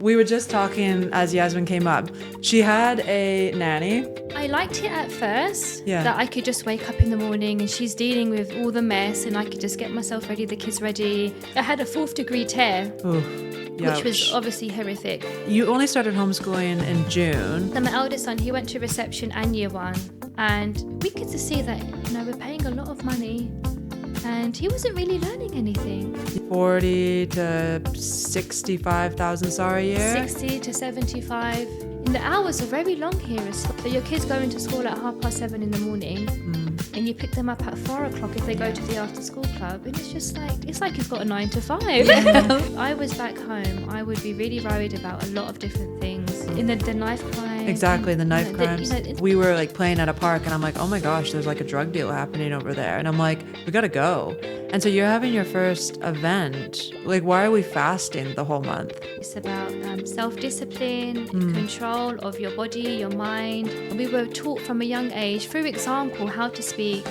We were just talking as Yasmin came up. She had a nanny. I liked it at first, Yeah. that I could just wake up in the morning and she's dealing with all the mess and I could just get myself ready, the kids ready. I had a 4th degree tear, which was obviously horrific. You only started homeschooling in June. Then my eldest son, he went to reception and year 1, and we could just see that, we're paying a lot of money and he wasn't really learning anything. 40 to 65,000 a year. 60 to 75. And the hours are very long here as well. So your kids go into school at 7:30 in the morning and you pick them up at 4 o'clock if they go to the after school club, and it's like you've got a 9 to 5. Yeah. I was back home, I would be really worried about a lot of different things. In the knife crime. Exactly, the knife crimes. We were like playing at a park and I'm like, oh my gosh, there's like a drug deal happening over there. And I'm like, we gotta go. And so you're having your first event. Like, why are we fasting the whole month? It's about self-discipline, control of your body, your mind. We were taught from a young age, through example, how to speak,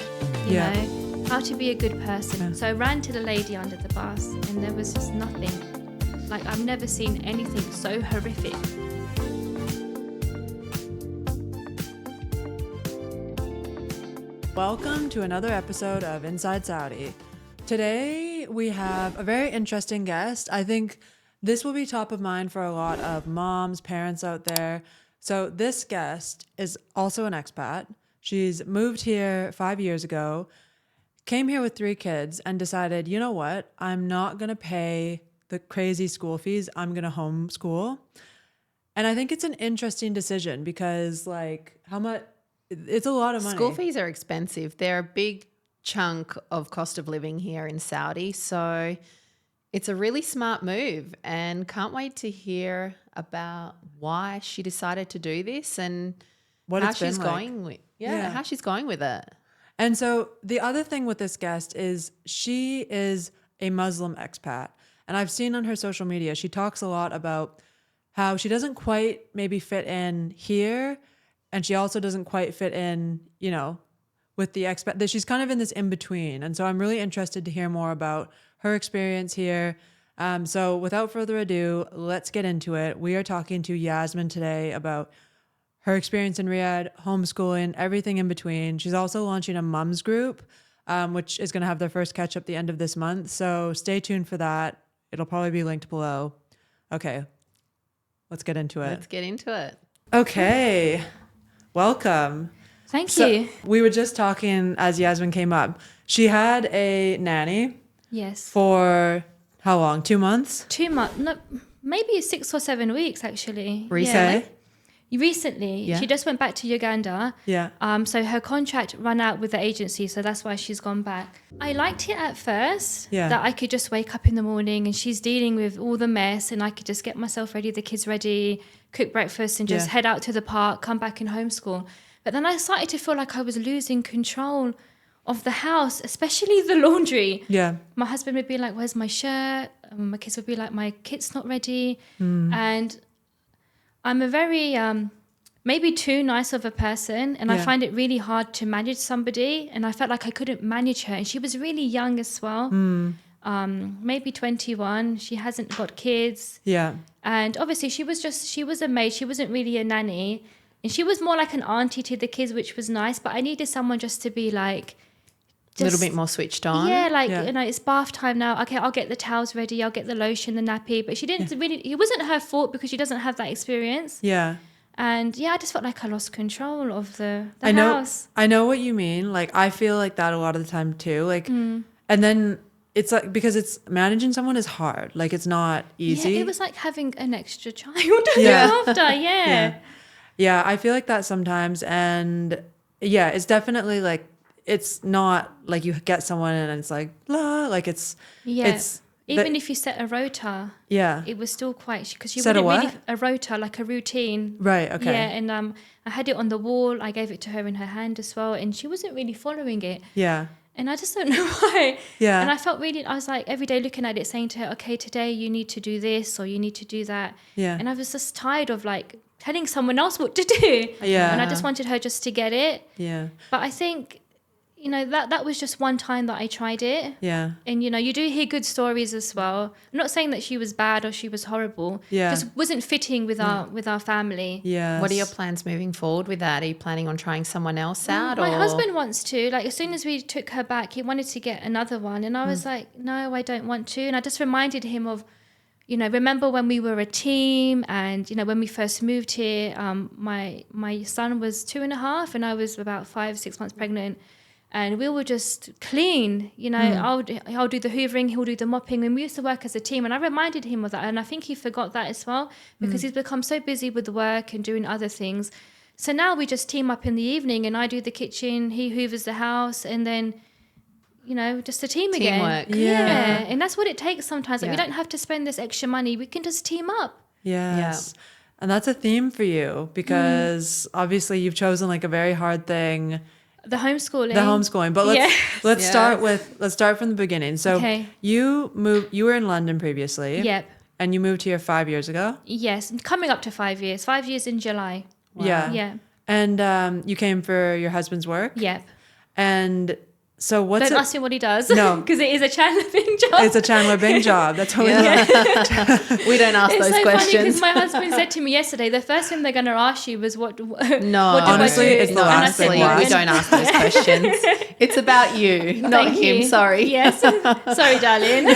you know, how to be a good person. Yeah. So I ran to the lady under the bus and there was just nothing. Like, I've never seen anything so horrific. Welcome to another episode of Inside Saudi. Today we have a very interesting guest. I think this will be top of mind for a lot of moms, parents out there. So this guest is also an expat. She's moved here 5 years ago, came here with 3 kids and decided, you know what? I'm not going to pay the crazy school fees. I'm going to homeschool. And I think it's an interesting decision because how much, it's a lot of money. School fees are expensive. They're a big chunk of cost of living here in Saudi. So it's a really smart move, and can't wait to hear about why she decided to do this and what how it's been she's like. going with how she's going with it. And so the other thing with this guest is she is a Muslim expat. And I've seen on her social media, she talks a lot about how she doesn't quite maybe fit in here. And she also doesn't quite fit in, with the expat. That she's kind of in this in between. And so I'm really interested to hear more about her experience here. So without further ado, let's get into it. We are talking to Yasmin today about her experience in Riyadh, homeschooling, everything in between. She's also launching a mums group, which is going to have their first catch up the end of this month. So stay tuned for that. It'll probably be linked below. Okay, let's get into it. Let's get into it. Okay. Welcome. Thank you. We were just talking as Yasmin came up. She had a nanny. Yes. For how long? 2 months? 2 months. No, maybe 6 or 7 weeks actually. Recently. Yeah. She just went back to Uganda. Yeah. So her contract ran out with the agency, so that's why she's gone back. I liked it at first, that I could just wake up in the morning and she's dealing with all the mess and I could just get myself ready, the kids ready, cook breakfast and just head out to the park, come back and homeschool. But then I started to feel like I was losing control of the house, especially the laundry. Yeah. My husband would be like, where's my shirt? My kids would be like, my kit's not ready. And I'm a very, maybe too nice of a person. And I find it really hard to manage somebody. And I felt like I couldn't manage her. And she was really young as well. Maybe 21. She hasn't got kids. Yeah. And obviously she was a maid. She wasn't really a nanny. And she was more like an auntie to the kids, which was nice. But I needed someone just to be like, A little bit more switched on. Yeah, it's bath time now. Okay, I'll get the towels ready. I'll get the lotion, the nappy. But she didn't really, it wasn't her fault because she doesn't have that experience. Yeah. And I just felt like I lost control of the house. I know what you mean. Like, I feel like that a lot of the time too. Like, and then it's like, because it's managing someone is hard. Like, it's not easy. Yeah, it was like having an extra child to look after. Yeah, I feel like that sometimes. And it's definitely like, it's not like you get someone and it's like, like it's even if you set a rota, it was still quite, because you set wouldn't really, a rota, like a routine. Right, okay. Yeah, and I had it on the wall. I gave it to her in her hand as well, and she wasn't really following it. Yeah. And I just don't know why. Yeah. And I felt I was like every day looking at it, saying to her, okay, today you need to do this or you need to do that. Yeah. And I was just tired of like telling someone else what to do. Yeah. And I just wanted her just to get it. Yeah. But I think you know, that was just one time that I tried it. Yeah. And, you know, you do hear good stories as well. I'm not saying that she was bad or she was horrible. Yeah. Just wasn't fitting with our family. Yeah. What are your plans moving forward with that? Are you planning on trying someone else out? My husband wants to. Like, as soon as we took her back, he wanted to get another one. And I was like, no, I don't want to. And I just reminded him of, you know, remember when we were a team and, you know, when we first moved here, my son was 2.5 and I was about 5-6 months pregnant. And we were just clean, you know, I'll do the hoovering, he'll do the mopping. And we used to work as a team. And I reminded him of that. And I think he forgot that as well because he's become so busy with work and doing other things. So now we just team up in the evening and I do the kitchen, he hoovers the house, and then, you know, just a team Teamwork. again. Yeah. And that's what it takes sometimes. Like, we Yeah. don't have to spend this extra money. We can just team up. Yes. And that's a theme for you because obviously you've chosen like a very hard thing. The homeschooling. But let's Yeah. start from the beginning. So Okay. you were in London previously. Yep. And you moved here 5 years ago. Yes. Coming up to 5 years. 5 years in July. Yeah. Yeah. And you came for your husband's work. Yep. And so what's Don't ask him what he does. No. Because it is a Chandler Bing job. It's a Chandler Bing job. That's what we We don't ask It's those so funny questions. because my husband said to me yesterday, the first thing they're going to ask you was what No, what do honestly, I do? it's the And I last said, thing we we ask. don't ask those questions. It's about you, not Thank him. you. Sorry. Yes. Sorry, darling.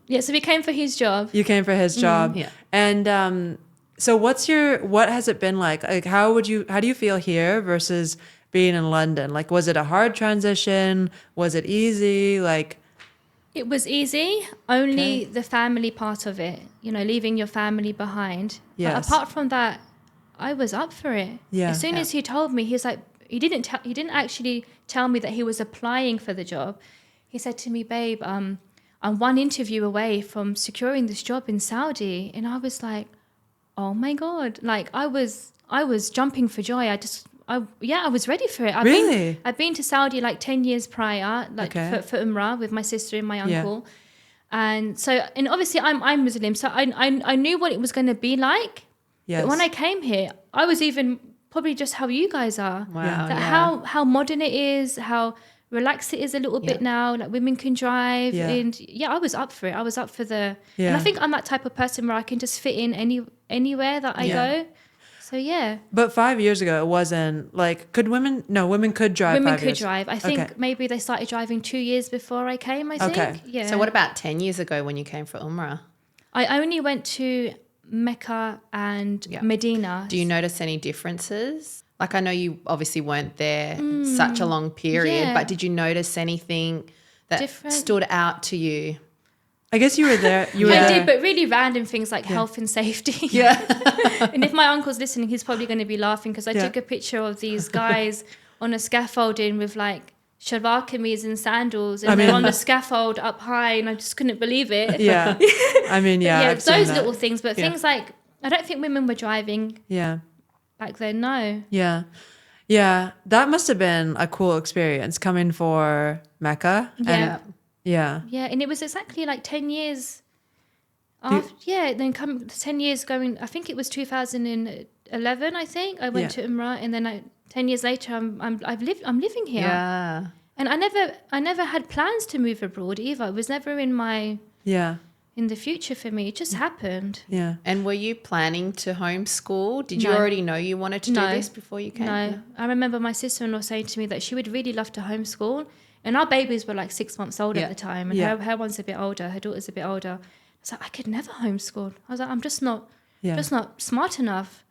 Yeah, so we came for his job. You came for his job. Yeah. And so what has it been like? Like how do you feel here versus being in London? Like was it a hard transition? Was it easy? Like It was easy, only the family part of it, you know, leaving your family behind. Yes. But apart from that, I was up for it. Yeah. As soon as he told me, he was like, he didn't actually tell me that he was applying for the job. He said to me, babe, I'm one interview away from securing this job in Saudi. And I was like, oh my God. Like I was jumping for joy. I was ready for it. I've been to Saudi like 10 years prior, like for Umrah with my sister and my uncle. And so, and obviously I'm Muslim, so I knew what it was going to be like. yes. But when I came here, I was even probably just how you guys are. Wow. That how modern it is, how relaxed it is a little bit now. Like women can drive, and I was up for it. I was up for the. And I think I'm that type of person where I can just fit in anywhere that I go. So yeah. But 5 years ago, it wasn't like, women could drive. Women 5 could years. drive. I think maybe they started driving 2 years before I came, I think. Okay. Yeah. So what about 10 years ago when you came for Umrah? I only went to Mecca and Medina. Do you notice any differences? Like I know you obviously weren't there such a long period, but did you notice anything that Different? stood out to you? I guess you were there. I did, but really random things like health and safety. Yeah. And if my uncle's listening, he's probably going to be laughing because I took a picture of these guys on a scaffolding with like shalwar kameez and sandals, and they're on the scaffold up high, and I just couldn't believe it. Yeah. I mean, I've seen those that. little things, but things like I don't think women were driving Yeah. back then. No. Yeah. Yeah. That must have been a cool experience coming for Mecca. Yeah. Yeah. Yeah, and it was exactly like 10 years after. Then 10 years going. I think it was 2011. I think I went to Umrah, and then 10 years later, I'm living here. Yeah. And I never had plans to move abroad either. It was never in the future for me. It just happened. Yeah. And were you planning to homeschool? Did you No. already know you wanted to do No. this before you came? No, I remember my sister-in-law saying to me that she would really love to homeschool. And our babies were like 6 months old at the time. And her one's a bit older. Her daughter's a bit older. I was like, I could never homeschool. I was like, I'm just not smart enough.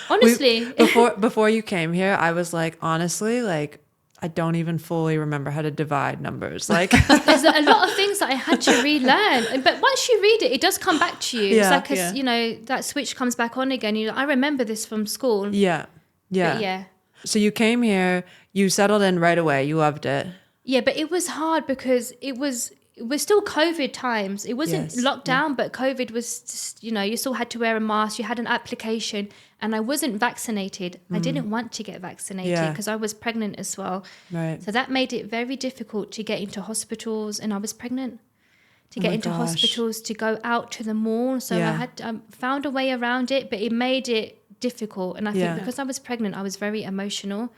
Honestly. Before you came here, I was like, honestly, like, I don't even fully remember how to divide numbers. Like, there's a lot of things that I had to relearn. But once you read it, it does come back to you. It's like, you know, that switch comes back on again. I remember this from school. Yeah. But yeah. So you came here, you settled in right away. You loved it. Yeah, but it was hard because it was still COVID times. It wasn't lockdown, but COVID was just, you know, you still had to wear a mask. You had an application, and I wasn't vaccinated. I didn't want to get vaccinated because I was pregnant as well. Right. So that made it very difficult to get into hospitals, and I was pregnant. To get into hospitals, to go out to the mall. So I had found a way around it, but it made it difficult. And I think because I was pregnant, I was very emotional.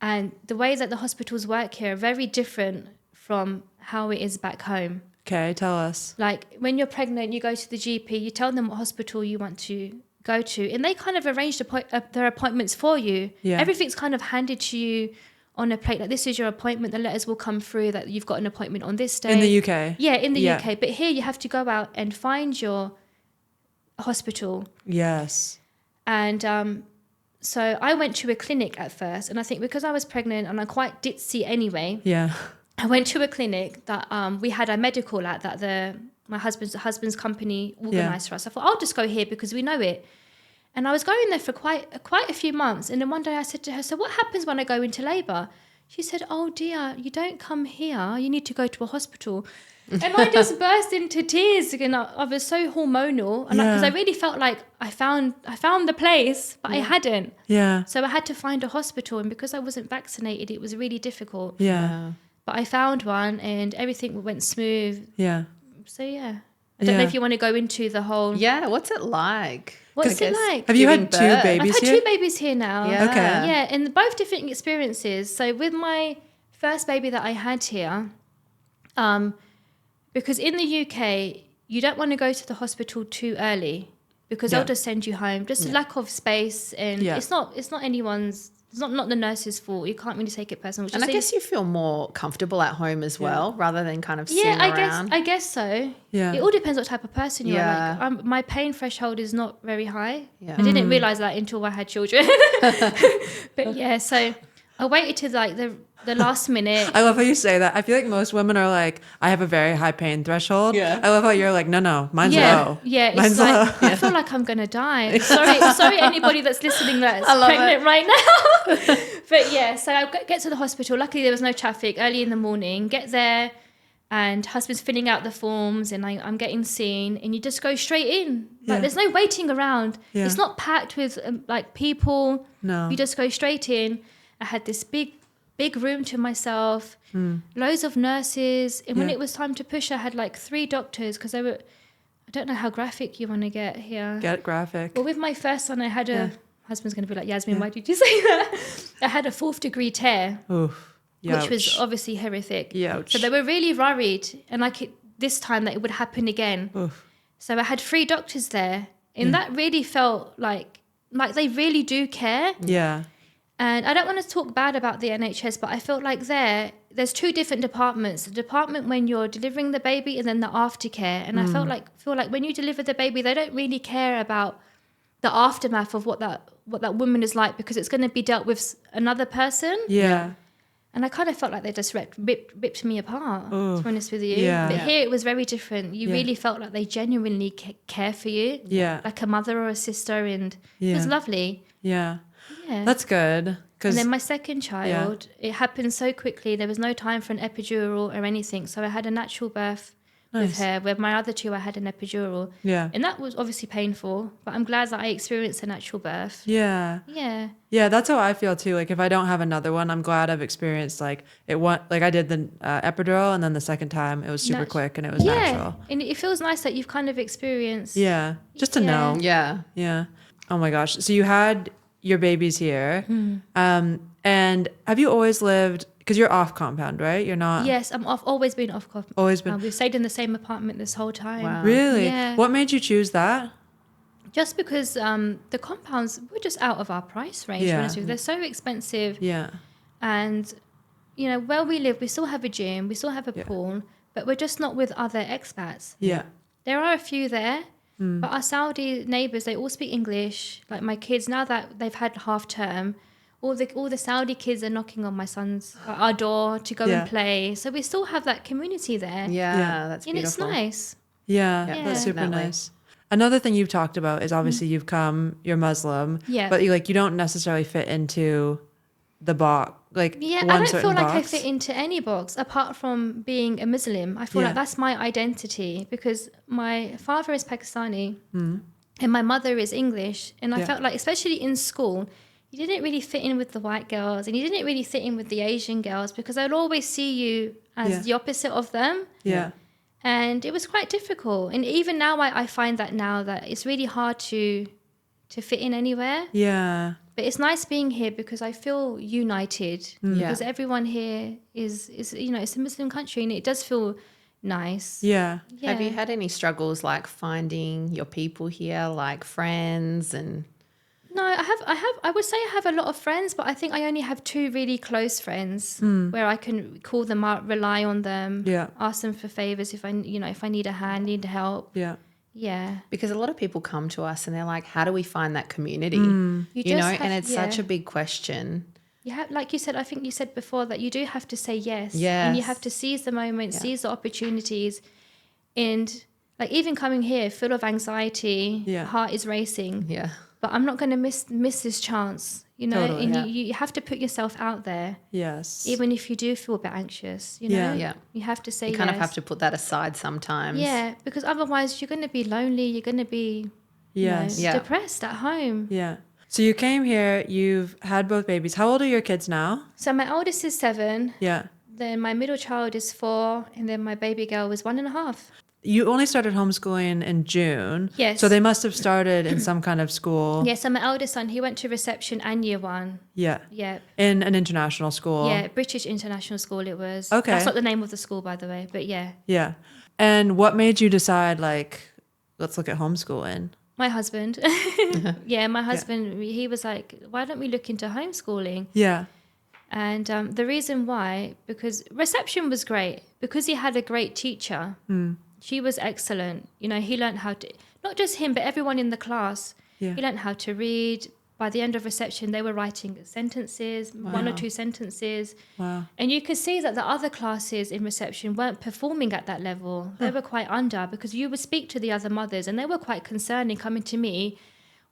And the way that the hospitals work here are very different from how it is back home. Okay, tell us. Like when you're pregnant, you go to the GP, you tell them what hospital you want to go to, and they kind of arrange their appointments for you. Yeah. Everything's kind of handed to you on a plate. Like, this is your appointment. The letters will come through that you've got an appointment on this day. In the UK? Yeah, in the UK. But here you have to go out and find your hospital. Yes. And so I went to a clinic at first, and I think because I was pregnant and I'm quite ditzy anyway, Yeah. I went to a clinic that we had a medical at that my husband's company organised for us. I thought, I'll just go here because we know it. And I was going there for quite a few months. And then one day I said to her, so what happens when I go into labour? She said, oh dear, you don't come here. You need to go to a hospital. And I just burst into tears. And I was so hormonal. And because I really felt like I found the place, but I hadn't. Yeah. So I had to find a hospital. And because I wasn't vaccinated, it was really difficult. Yeah. But I found one and everything went smooth. Yeah. So yeah. I don't know if you want to go into the whole... Yeah, what's it like? What's it like? Have you had two babies I've had here? 2 babies here now. Yeah. Okay. Yeah, and both different experiences. So with my first baby that I had here, because in the UK, you don't want to go to the hospital too early because they'll just send you home. Just a lack of space, and it's not anyone's... It's not the nurse's fault. You can't really take it personal. And I guess you feel more comfortable at home as well, rather than kind of sitting around. I guess so. Yeah. It all depends what type of person you Yeah. are. Like, my pain threshold is not very high. Yeah. I didn't realize that until I had children. But yeah, so I waited to like the last minute. I love how you say that. I feel like most women are like, I have a very high pain threshold. Yeah. I love how you're like, no, mine's Yeah, low. yeah. It's Mine's like low. I feel like I'm gonna die. Sorry, anybody that's listening that's love pregnant right now. But yeah, so I get to the hospital. Luckily, there was no traffic early in the morning. Get there, and husband's filling out the forms, and I'm getting seen, and you just go straight in. Like there's no waiting around. Yeah. It's not packed with like people. No. You just go straight in. I had this big room to myself, loads of nurses, and when it was time to push, I had like 3 doctors because they were. I don't know how graphic you want to get here. Get graphic. Well, with my first son, I had a... Husband's going to be like, Yasmin, why did you say that? I had a 4th degree tear, Oof. which was obviously horrific. Youch. So they were really worried. And like this time that it would happen again. Oof. So I had 3 doctors there. And that really felt like they really do care. Yeah. And I don't want to talk bad about the NHS, but I felt like there's 2 different departments. The department when you're delivering the baby and then the aftercare. And I feel like when you deliver the baby, they don't really care about the aftermath of what that woman is like because it's going to be dealt with another person. Yeah. And I kind of felt like they just ripped me apart, to be honest with you. Yeah. But here it was very different. You really felt like they genuinely care for you. Yeah. Like a mother or a sister. And it was lovely. Yeah. Yeah. That's good. And then my second child, it happened so quickly. There was no time for an epidural or anything. So I had a natural birth with her. With my other 2, I had an epidural. Yeah. And that was obviously painful, but I'm glad that I experienced a natural birth. Yeah. Yeah. Yeah, that's how I feel too. Like if I don't have another one, I'm glad I've experienced like I did the epidural, and then the second time it was super quick and it was natural. And it feels nice that you've kind of experienced. Yeah. Just to know. Yeah. Yeah. Oh my gosh. So you had your babies here. And have you always lived, because you're off compound, right? You're not. Yes, I've always been off compound. Always been. We've stayed in the same apartment this whole time. Wow. Really? Yeah. What made you choose that? Just because the compounds were just out of our price range. to be Yeah. honest with you. They're so expensive. Yeah. And, where we live, we still have a gym, we still have a pool, but we're just not with other expats. Yeah. There are a few there, but our Saudi neighbors, they all speak English. Like my kids, now that they've had half term, all the Saudi kids are knocking on our door to go and play. So we still have that community there. Yeah, that's And beautiful. it's nice. Yeah. Yeah. That's super Definitely. nice. Another thing you've talked about is obviously you're Muslim. Yeah. But you don't necessarily fit into the box. Like Yeah, one I don't certain feel like I box. fit into any box apart from being a Muslim. I feel Yeah. like that's my identity because my father is Pakistani and my mother is English. And I felt like, especially in school, you didn't really fit in with the white girls and you didn't really fit in with the Asian girls because I'd always see you as the opposite of them. Yeah. And it was quite difficult. And even now, I find that now that it's really hard to fit in anywhere. Yeah. But it's nice being here because I feel united. Because everyone here is it's a Muslim country and it does feel nice. Yeah. Have you had any struggles like finding your people here, like friends and? No, I would say I have a lot of friends, but I think I only have 2 really close friends where I can call them up, rely on them, ask them for favors if I need a hand, need help. Yeah. Yeah. Because a lot of people come to us and they're like, how do we find that community? You You know, just and have- it's such a big question. You have, like you said, I think you said before that you do have to say yes. And you have to seize the moment, seize the opportunities. And like even coming here, full of anxiety, heart is racing. Yeah. But I'm not going to miss this chance, you know. Totally, and you have to put yourself out there. Yes. Even if you do feel a bit anxious, you know. Yeah. You have to say You yes. kind of have to put that aside sometimes. Yeah, because otherwise you're going to be lonely. You're going to be depressed at home. Yeah. So you came here, you've had both babies. How old are your kids now? So my oldest is 7. Yeah. Then my middle child is 4. And then my baby girl is 1.5. You only started homeschooling in June. Yes. So they must have started in some kind of school. Yeah, so my eldest son, he went to reception and year 1. Yeah. Yeah. In an international school. Yeah, British International School it was. Okay. That's not the name of the school, by the way, but yeah. Yeah. And what made you decide, like, let's look at homeschooling? My husband. Yeah, my husband, he was like, why don't we look into homeschooling? Yeah. And the reason why, because reception was great, because he had a great teacher. She was excellent. You know, he learned how to, not just him, but everyone in the class. Yeah. He learned how to read. By the end of reception, they were writing sentences, 1 or 2 sentences. Wow. And you could see that the other classes in reception weren't performing at that level. They were quite under, because you would speak to the other mothers and they were quite concerned in coming to me,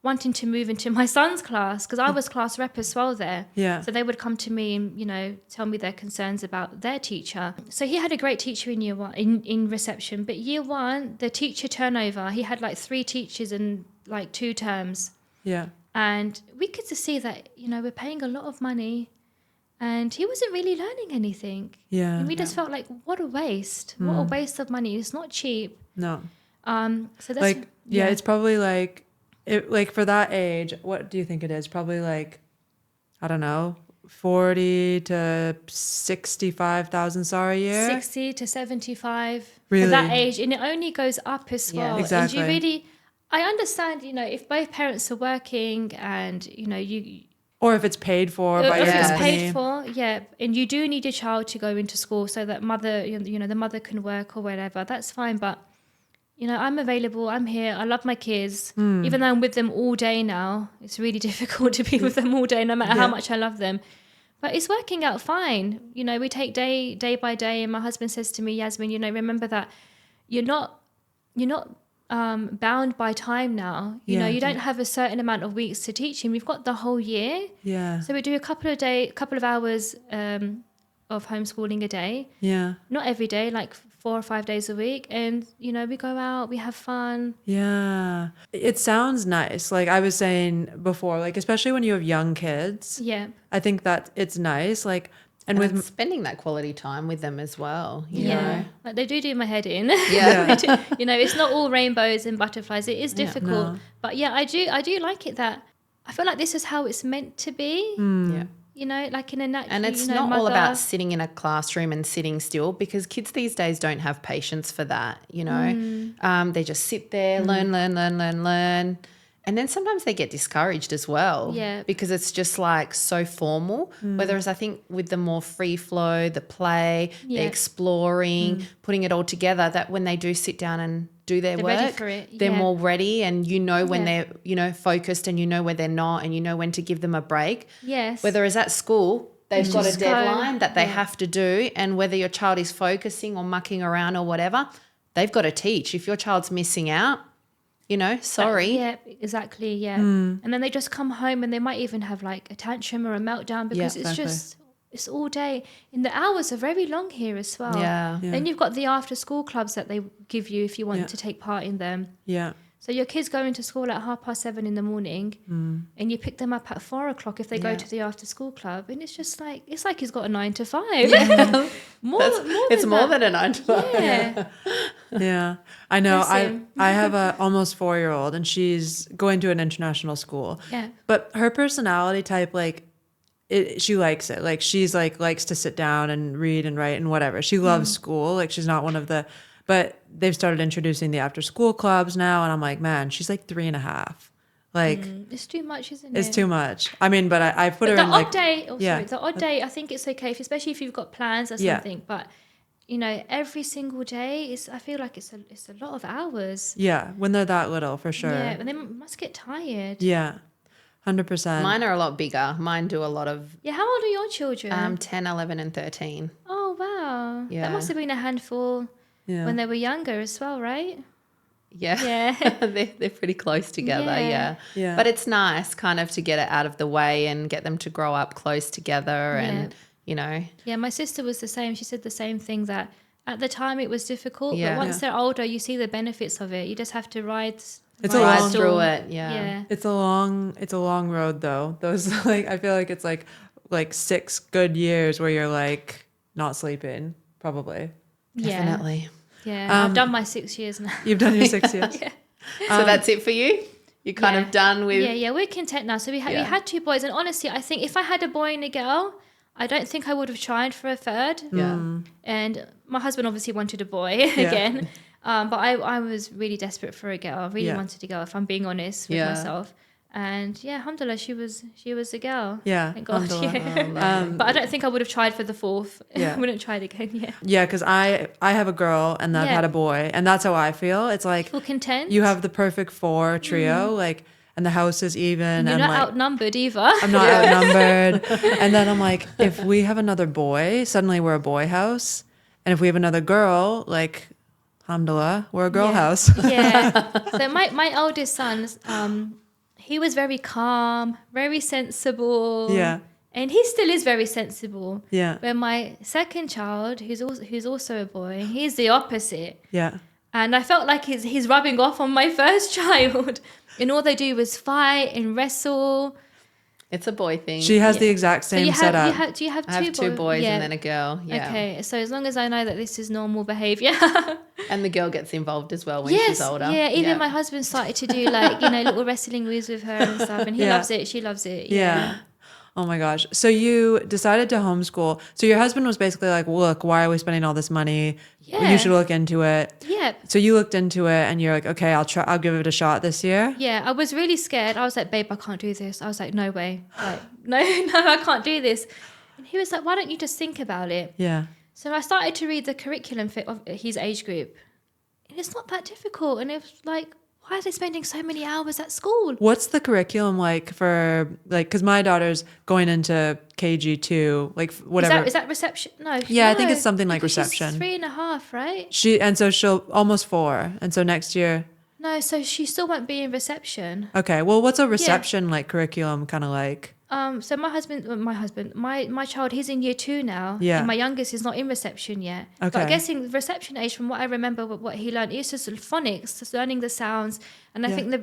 wanting to move into my son's class, because I was class rep as well there. Yeah. So they would come to me and, you know, tell me their concerns about their teacher. So he had a great teacher in year 1, in reception. But year 1, the teacher turnover, he had like 3 teachers in like 2 terms. Yeah. And we could just see that, you know, we're paying a lot of money and he wasn't really learning anything. Yeah. And we just felt like, what a waste. What a waste of money. It's not cheap. No. So that's Like, yeah, it's probably like, for that age, what do you think it is? Probably like, I don't know, 40 to 65,000 SAR a year? 60 to 75 Really? for that age. And it only goes up as well. Exactly. And you really, I understand, you know, if both parents are working and, you know, or if it's paid for by your if it's company. paid for, yeah, and you do need a child to go into school so that mother, you know, the mother can work or whatever. That's fine, but you know, I'm available. I'm here. I love my kids, even though I'm with them all day now. It's really difficult to be with them all day, no matter how much I love them. But it's working out fine. You know, we take day by day, and my husband says to me, Yasmin, you know, remember that you're not bound by time now. You know, you don't have a certain amount of weeks to teach him. We've got the whole year. Yeah. So we do a couple of hours of homeschooling a day. Yeah. Not every day, like 4 or 5 days a week. And, you know, we go out, we have fun. Yeah. It sounds nice. Like I was saying before, like, especially when you have young kids. Yeah. I think that it's nice. Like, and with with spending that quality time with them as well, you Yeah. know. Like they do my head in. Yeah. You know, it's not all rainbows and butterflies. It is difficult. No. But yeah, I do like it that I feel like this is how it's meant to be. Yeah. You know, like in a natural, And it's not all about sitting in a classroom and sitting still, because kids these days don't have patience for that, you know. They just sit there, learn. And then sometimes they get discouraged as well. Yeah. Because it's just like so formal. Whereas I think with the more free flow, the play, the exploring, putting it all together, that when they do sit down and do their They're work, ready for it. they're Yeah. more ready, and you know when Yeah. they're, you know, focused, and you know where they're not, and you know when to give them a break. Yes. Whereas at school, they've got a just go. deadline that they Yeah. have to do, and whether your child is focusing or mucking around or whatever, they've got to teach. If your child's missing out, you know, sorry. Yeah, exactly. Yeah. And then they just come home and they might even have like a tantrum or a meltdown because it's exactly. just, it's all day. And the hours are very long here as well. Yeah. Then you've got the after school clubs that they give you if you want to take part in them. yeah. So your kids go into school at 7:30 in the morning and you pick them up at 4:00 if they go to the after school club. And it's just like, it's like he's got a 9 to 5. It's more than a 9 to 5. Yeah. Yeah, I know. Bless him. I have a almost 4-year-old, and she's going to an international school. Yeah. But her personality type, like, she likes it. Like, she's like likes to sit down and read and write and whatever. She loves school. Like, she's not one of the. But they've started introducing the after school clubs now, and I'm like, man, she's like 3.5. Like, It's too much, isn't it? it's too much. I mean, but I put her the in odd like day. yeah. The odd day. I think it's okay, especially if you've got plans or Yeah. something. But you know, every single day is. I feel like it's a lot of hours. Yeah, when they're that little, for sure. Yeah, and they must get tired. Yeah, 100%. Mine are a lot bigger. Mine do a lot of Yeah. How old are your children? 10, 11 and 13. Oh wow. Yeah. That must have been a handful Yeah. when they were younger as well, right? Yeah. Yeah. they're pretty close together. Yeah. Yeah. Yeah. But it's nice kind of to get it out of the way and get them to grow up close together and, you know. Yeah, my sister was the same. She said the same thing, that at the time it was difficult, Yeah. but once they're older, you see the benefits of it. You just have to ride. It's a ride long- Through it. Yeah. Yeah. It's a long road though. Those like I feel like it's like 6 good years where you're like not sleeping probably. Definitely. Yeah. I've done my 6 years now. You've done your 6 years. Yeah. So that's it for you? You're kind of done with. Yeah, we're content now. So we Yeah. had 2 boys, and honestly, I think if I had a boy and a girl, I don't think I would have tried for a third. Yeah. And my husband obviously wanted a boy again, but I was really desperate for a girl. I really Yeah. wanted a girl, if I'm being honest with Yeah. myself. And yeah, alhamdulillah, she was a girl. Yeah. Thank God. alhamdulillah. Yeah. But I don't think I would have tried for the 4th. Yeah. I wouldn't try it again. Yeah. Yeah, because I have a girl and I've Yeah. had a boy, and that's how I feel. It's like Feel content. you have the perfect 4 trio, like, and the house is even, and you're and not like outnumbered either. I'm not outnumbered. And then I'm like, if we have another boy, suddenly we're a boy house, and if we have another girl, like, alhamdulillah, we're a girl Yeah. house. Yeah. So my oldest son, he was very calm, very sensible. Yeah. And he still is very sensible. Yeah. But my second child, who's also a boy, he's the opposite. Yeah. And I felt like he's rubbing off on my first child. And all they do is fight and wrestle. It's a boy thing. She has the exact So same setup. do you have I have 2 boys Yeah. and then a girl. Yeah. Okay, so as long as I know that this is normal behavior. And the girl gets involved as well when she's older. Yeah, even my husband started to do like, little wrestling moves with her and stuff, and he Yeah. loves it, she loves it. Yeah. Oh my gosh. So you decided to homeschool. So your husband was basically like, look, why are we spending all this money? Yeah. You should look into it. Yeah. So you looked into it and you're like, okay, I'll give it a shot this year. Yeah, I was really scared. I was like, babe, I can't do this. I was like, no way. Like, no, I can't do this. And he was like, why don't you just think about it? Yeah. So I started to read the curriculum fit of his age group. And it's not that difficult. And it was like, why are they spending so many hours at school? What's the curriculum like for like, because my daughter's going into KG2, like whatever. Is that reception? No. Yeah, I think no, it's something like because reception. She's 3.5, right? So she'll almost 4. And so next year. No, so she still won't be in reception. Okay. Well, what's a reception like curriculum kind of like? So my child, he's in year 2 now. Yeah. And my youngest is not in reception yet. But Okay. I'm guessing reception age, from what I remember, what he learned, is just phonics, just learning the sounds. And I Yeah. think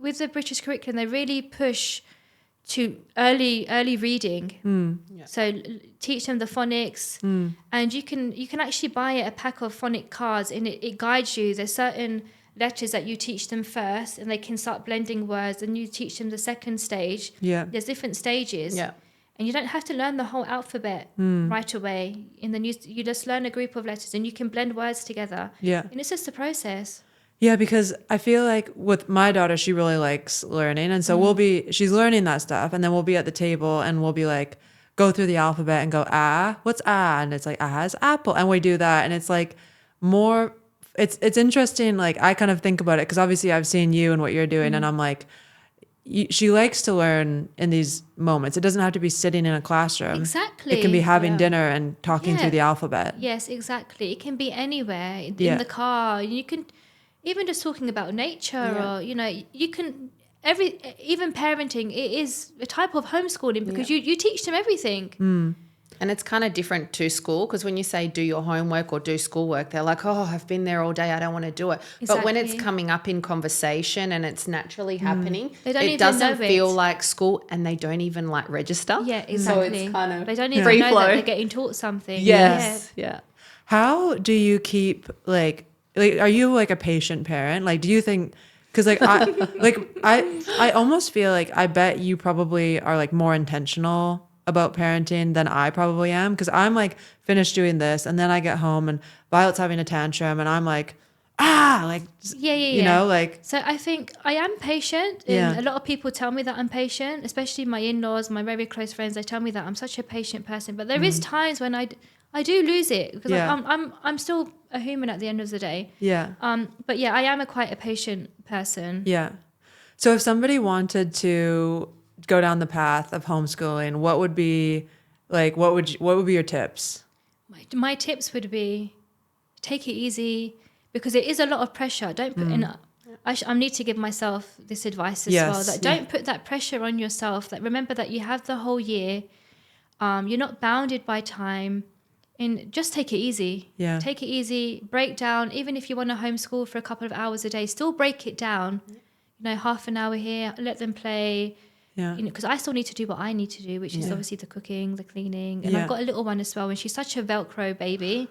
with the British curriculum, they really push to early reading. So teach them the phonics, and you can actually buy a pack of phonic cards, and it guides you. There's certain letters that you teach them first, and they can start blending words, and you teach them the second stage. Yeah. There's different stages. Yeah. And you don't have to learn the whole alphabet right away. You just learn a group of letters, and you can blend words together. Yeah. And it's just a process. Yeah, because I feel like with my daughter, she really likes learning. And so she's learning that stuff. And then we'll be at the table and we'll be like, go through the alphabet and go, what's ah? And it's like, ah is apple. And we do that. And it's like more, it's interesting. Like I kind of think about it because obviously I've seen you and what you're doing. And I'm like, she likes to learn in these moments. It doesn't have to be sitting in a classroom. Exactly. It can be having Yeah. dinner and talking Yeah. through the alphabet. Yes, exactly. It can be anywhere, in Yeah. the car. You can, even just talking about nature, Yeah. or you can even parenting. It is a type of homeschooling because you teach them everything. And it's kind of different to school because when you say do your homework or do schoolwork, they're like, oh, I've been there all day. I don't want to do it. But when it's Exactly. coming up in conversation and it's naturally happening, They don't it even doesn't know feel it. like school and they don't even like register. Yeah, So exactly. it's kind of They don't even free know flow. that they're getting taught something. Yes. Yeah. How do you keep like like, are you like a patient parent? Like, do you think, because like I almost feel like I bet you probably are like more intentional about parenting than I probably am, because I'm like finished doing this and then I get home and Violet's having a tantrum and I'm like, like, you know, like. So I think I am patient, and a lot of people tell me that I'm patient, especially my in-laws, my very close friends. They tell me that I'm such a patient person, but there is times when I do lose it, because I'm still a human at the end of the day. Yeah. But yeah, I am quite a patient person. Yeah. So if somebody wanted to go down the path of homeschooling, what would be like, what would be your tips? My tips would be take it easy, because it is a lot of pressure. Don't put in. I need to give myself this advice as well. That don't put that pressure on yourself. That remember that you have the whole year. You're not bounded by time, and just take it easy. Yeah. Take it easy. Break down. Even if you want to homeschool for a couple of hours a day, still break it down. You know, half an hour here. Let them play. Yeah. You know, because I still need to do what I need to do, which is obviously the cooking, the cleaning, and I've got a little one as well, and she's such a Velcro baby,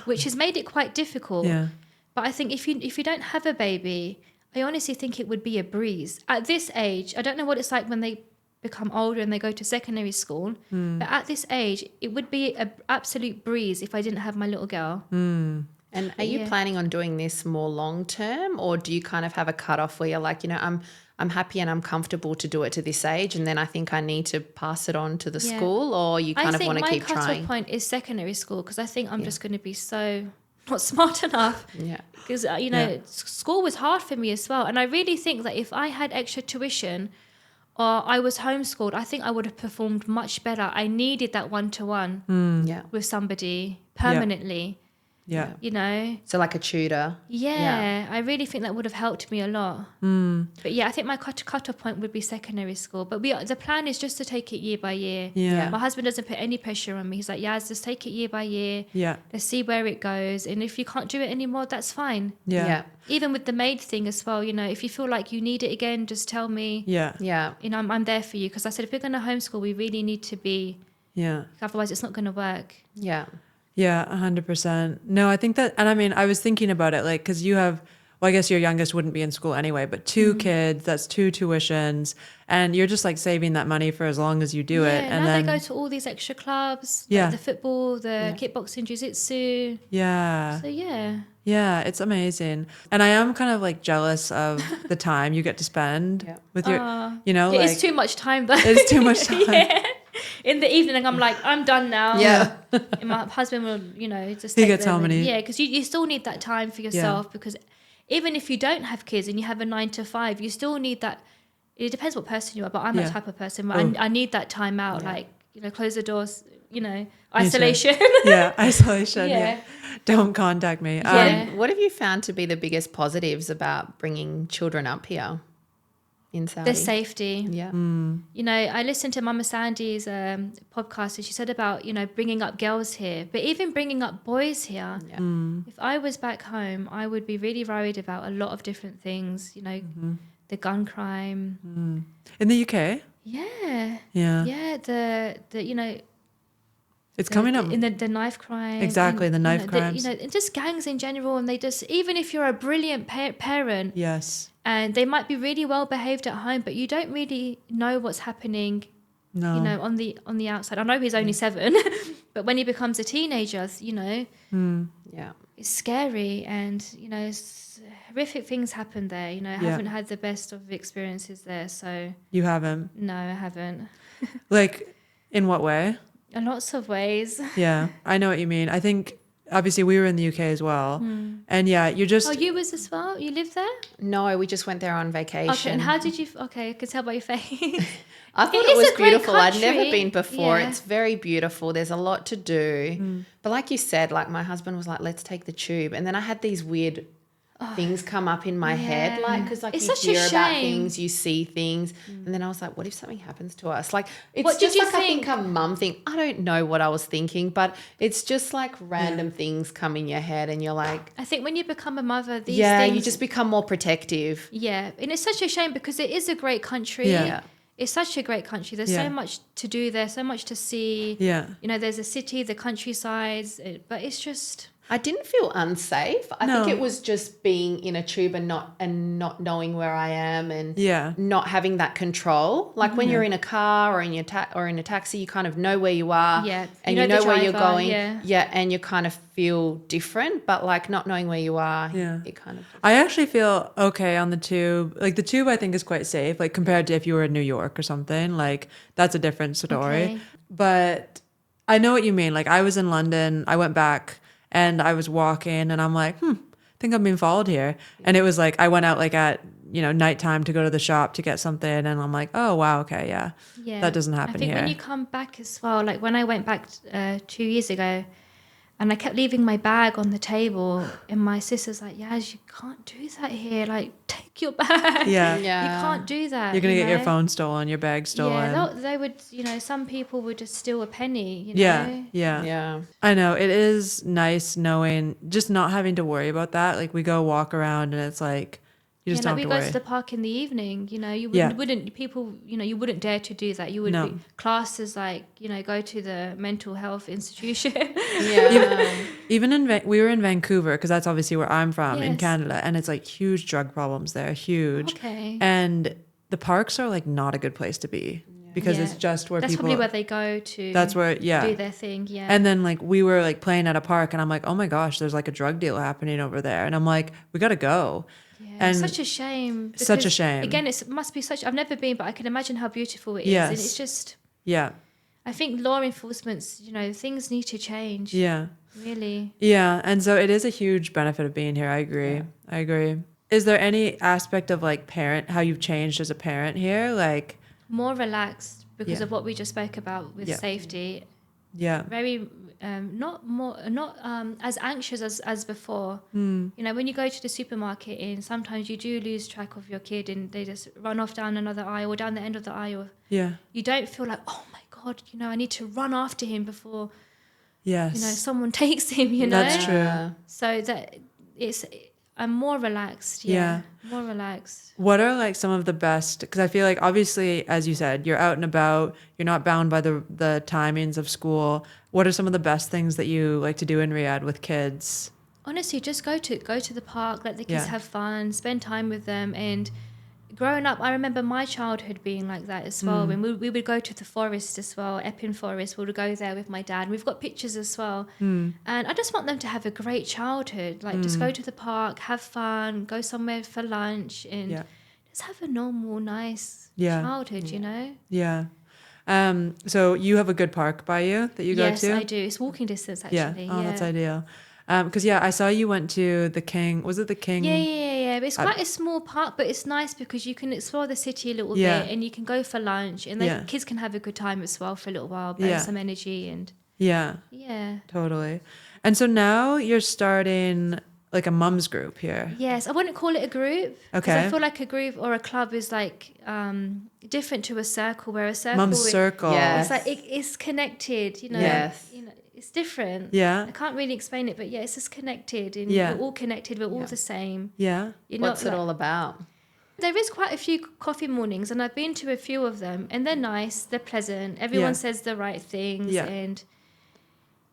which has made it quite difficult. Yeah. But I think if you don't have a baby, I honestly think it would be a breeze. At this age, I don't know what it's like when they become older and they go to secondary school, but at this age, it would be an absolute breeze if I didn't have my little girl. And are you planning on doing this more long term, or do you kind of have a cutoff where you're like, you know, I'm happy and I'm comfortable to do it to this age, and then I think I need to pass it on to the school, or you kind of want to keep trying? I think my cutoff point is secondary school, because I think I'm just going to be so not smart enough. Yeah. Because, you know, school was hard for me as well. And I really think that if I had extra tuition or I was homeschooled, I think I would have performed much better. I needed that one-to-one with somebody permanently. Yeah. You know? So like a tutor. Yeah. I really think that would have helped me a lot. But yeah, I think my cutoff point would be secondary school. But the plan is just to take it year by year. Yeah. My husband doesn't put any pressure on me. He's like, Yaz, just take it year by year. Yeah. Let's see where it goes. And if you can't do it anymore, that's fine. Yeah. Even with the maid thing as well, you know, if you feel like you need it again, just tell me. Yeah. Yeah. You know, I'm there for you. Because I said, if we're going to homeschool, we really need to be. Yeah. Otherwise, it's not going to work. Yeah. Yeah, 100%. No, I think that, and I mean, I was thinking about it, like, because you have, well, I guess your youngest wouldn't be in school anyway, but 2 kids, that's 2 tuitions, and you're just like saving that money for as long as you do it. And now then they go to all these extra clubs, Yeah. like the football, the kickboxing, jiu-jitsu. Yeah. So yeah. Yeah, it's amazing. And I am kind of like jealous of the time you get to spend with your, you know, It like. is too much time though. It's too much time. Yeah. In the evening, I'm like, I'm done now. Yeah. And my husband will, you know, just He take gets them how many? and, yeah, because you still need that time for yourself, because even if you don't have kids and you have a 9 to 5, you still need that. It depends what person you are, but I'm that type of person where I need that time out, like, you know, close the doors, you know, isolation. Yeah, isolation. Yeah. Don't contact me. What have you found to be the biggest positives about bringing children up here in Saudi? The safety. Yeah. You know, I listened to Mama Sandy's podcast, and she said about, you know, bringing up girls here, but even bringing up boys here. Yeah. If I was back home, I would be really worried about a lot of different things, you know, the gun crime. In the UK? Yeah. Yeah. Yeah, the you know, It's coming up. in the knife crime. Exactly, and, the knife you crimes. know, and just gangs in general, and they just, even if you're a brilliant parent, Yes. and they might be really well behaved at home, but you don't really know what's happening. No. You know, on the outside. I know he's only 7, but when he becomes a teenager, you know, Yeah. it's scary, and you know, horrific things happen there. You know, I haven't had the best of experiences there, so You haven't. no, I haven't. Like, in what way? In lots of ways. Yeah, I know what you mean. I think obviously we were in the UK as well, and you're just. Oh, you was as well? You lived there? No, we just went there on vacation. Okay, and how did you? Okay, I could tell by your face. I thought It it is was a great beautiful. I'd never country. been before. Yeah. It's very beautiful. There's a lot to do. But like you said, like my husband was like, let's take the tube. And then I had these weird things come up in my head, like, because like It's you such a hear about shame. things, you see things. And then I was like, what if something happens to us? Like, it's What did just you like, I think a mum thing. I don't know what I was thinking, but it's just like random things come in your head and you're like, I think when you become a mother, these yeah, things. you just become more protective. Yeah, and it's such a shame because it is a great country. Yeah. It's such a great country. There's so much to do there, so much to see. Yeah. You know, there's a city, the countrysides, but it's just. I didn't feel unsafe. I think it was just being in a tube and not knowing where I am and not having that control. Like when you're in a car or in a taxi, you kind of know where you are, and you know where you're going, and you kind of feel different. But like not knowing where you are, it kind of. I actually feel okay on the tube. Like the tube, I think is quite safe. Like compared to if you were in New York or something, like that's a different story. Okay. But I know what you mean. Like I was in London, I went back. And I was walking and I'm like, I think I'm being followed here. And it was like, I went out like at, nighttime to go to the shop to get something. And I'm like, oh, wow. Okay. Yeah. That doesn't happen here. I think when you come back as well, like when I went back 2 years ago and I kept leaving my bag on the table and my sister's like, Yaz, you can't do that here. Like take your bag. Yeah. You can't do that. You're going to get your phone stolen, your bag stolen. Yeah. They would, some people would just steal a penny, Yeah. I know. It is nice knowing, just not having to worry about that. Like we go walk around and it's like, you just don't have to worry. We go to the park in the evening, you wouldn't people, you wouldn't dare to do that. You would be classed as like, go to the mental health institution. Even we were in Vancouver because that's obviously where I'm from in Canada. And it's like huge drug problems there, huge. Okay. And the parks are like not a good place to be because it's just where that's people. That's probably where they go to. That's where, do their thing. Yeah. And then like we were like playing at a park and I'm like, oh my gosh, there's like a drug deal happening over there. And I'm like, we got to go. And such a shame. Such a shame. Again, it must be such. I've never been, but I can imagine how beautiful it is. And it's just. Yeah. I think law enforcement's. Things need to change. Yeah. Really. Yeah, and so it is a huge benefit of being here. I agree. Yeah. I agree. Is there any aspect of like how you've changed as a parent here, like more relaxed because of what we just spoke about with safety? Yeah. Very. Not as anxious as before. When you go to the supermarket and sometimes you do lose track of your kid and they just run off down another aisle or down the end of the aisle. Yeah. You don't feel like, oh my God, I need to run after him before someone takes him, That's true. So that I'm more relaxed. Yeah. More relaxed. What are like some of the best, because I feel like obviously, as you said, you're out and about, you're not bound by the timings of school. What are some of the best things that you like to do in Riyadh with kids? Honestly, just go to the park, let the kids have fun, spend time with them. And growing up, I remember my childhood being like that as well. When we would go to the forest as well, Epping Forest, we would go there with my dad. We've got pictures as well. And I just want them to have a great childhood. Like just go to the park, have fun, go somewhere for lunch and just have a normal, nice childhood, Yeah. So you have a good park by you that you go to? Yes, I do. It's walking distance actually. Yeah. Oh, that's ideal. Because I saw you went to the King. Was it the King? Yeah. But it's quite a small park, but it's nice because you can explore the city a little bit, and you can go for lunch, and the kids can have a good time as well for a little while, burn some energy, and yeah, totally. And so now you're starting like a mums group here. Yes, I wouldn't call it a group. Okay. I feel like a group or a club is like different to a circle, where a circle Mum's circle. It's like it's connected, Yes. It's different. Yeah. I can't really explain it, but it's just connected, and we're all connected. We're all the same. Yeah. What's it all about? There is quite a few coffee mornings, and I've been to a few of them, and they're nice. They're pleasant. Everyone says the right things,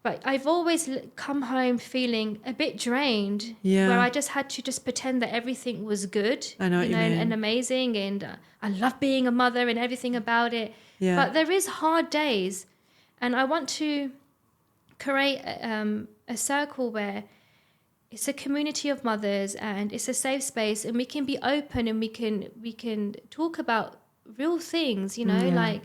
but I've always come home feeling a bit drained, where I just had to pretend that everything was good, I know what you mean. and amazing, and I love being a mother and everything about it. Yeah. But there is hard days, and I want to create a circle where it's a community of mothers and it's a safe space, and we can be open and we can talk about real things, like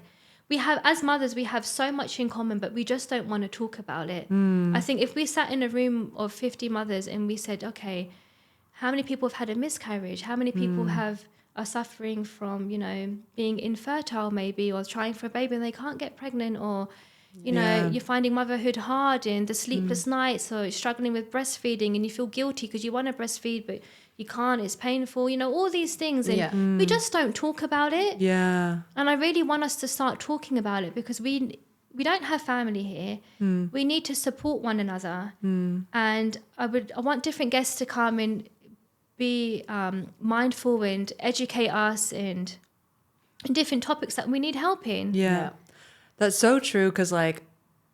we have, as mothers, we have so much in common, but we just don't want to talk about it. I think if we sat in a room of 50 mothers and we said, okay, how many people have had a miscarriage? How many people are suffering from, being infertile maybe, or trying for a baby and they can't get pregnant, or you're finding motherhood hard and the sleepless nights, or struggling with breastfeeding and you feel guilty because you want to breastfeed but you can't, it's painful, all these things, and we just don't talk about it. And I really want us to start talking about it, because we don't have family here. We need to support one another. And I want different guests to come and be mindful and educate us and different topics that we need help in. That's so true, because like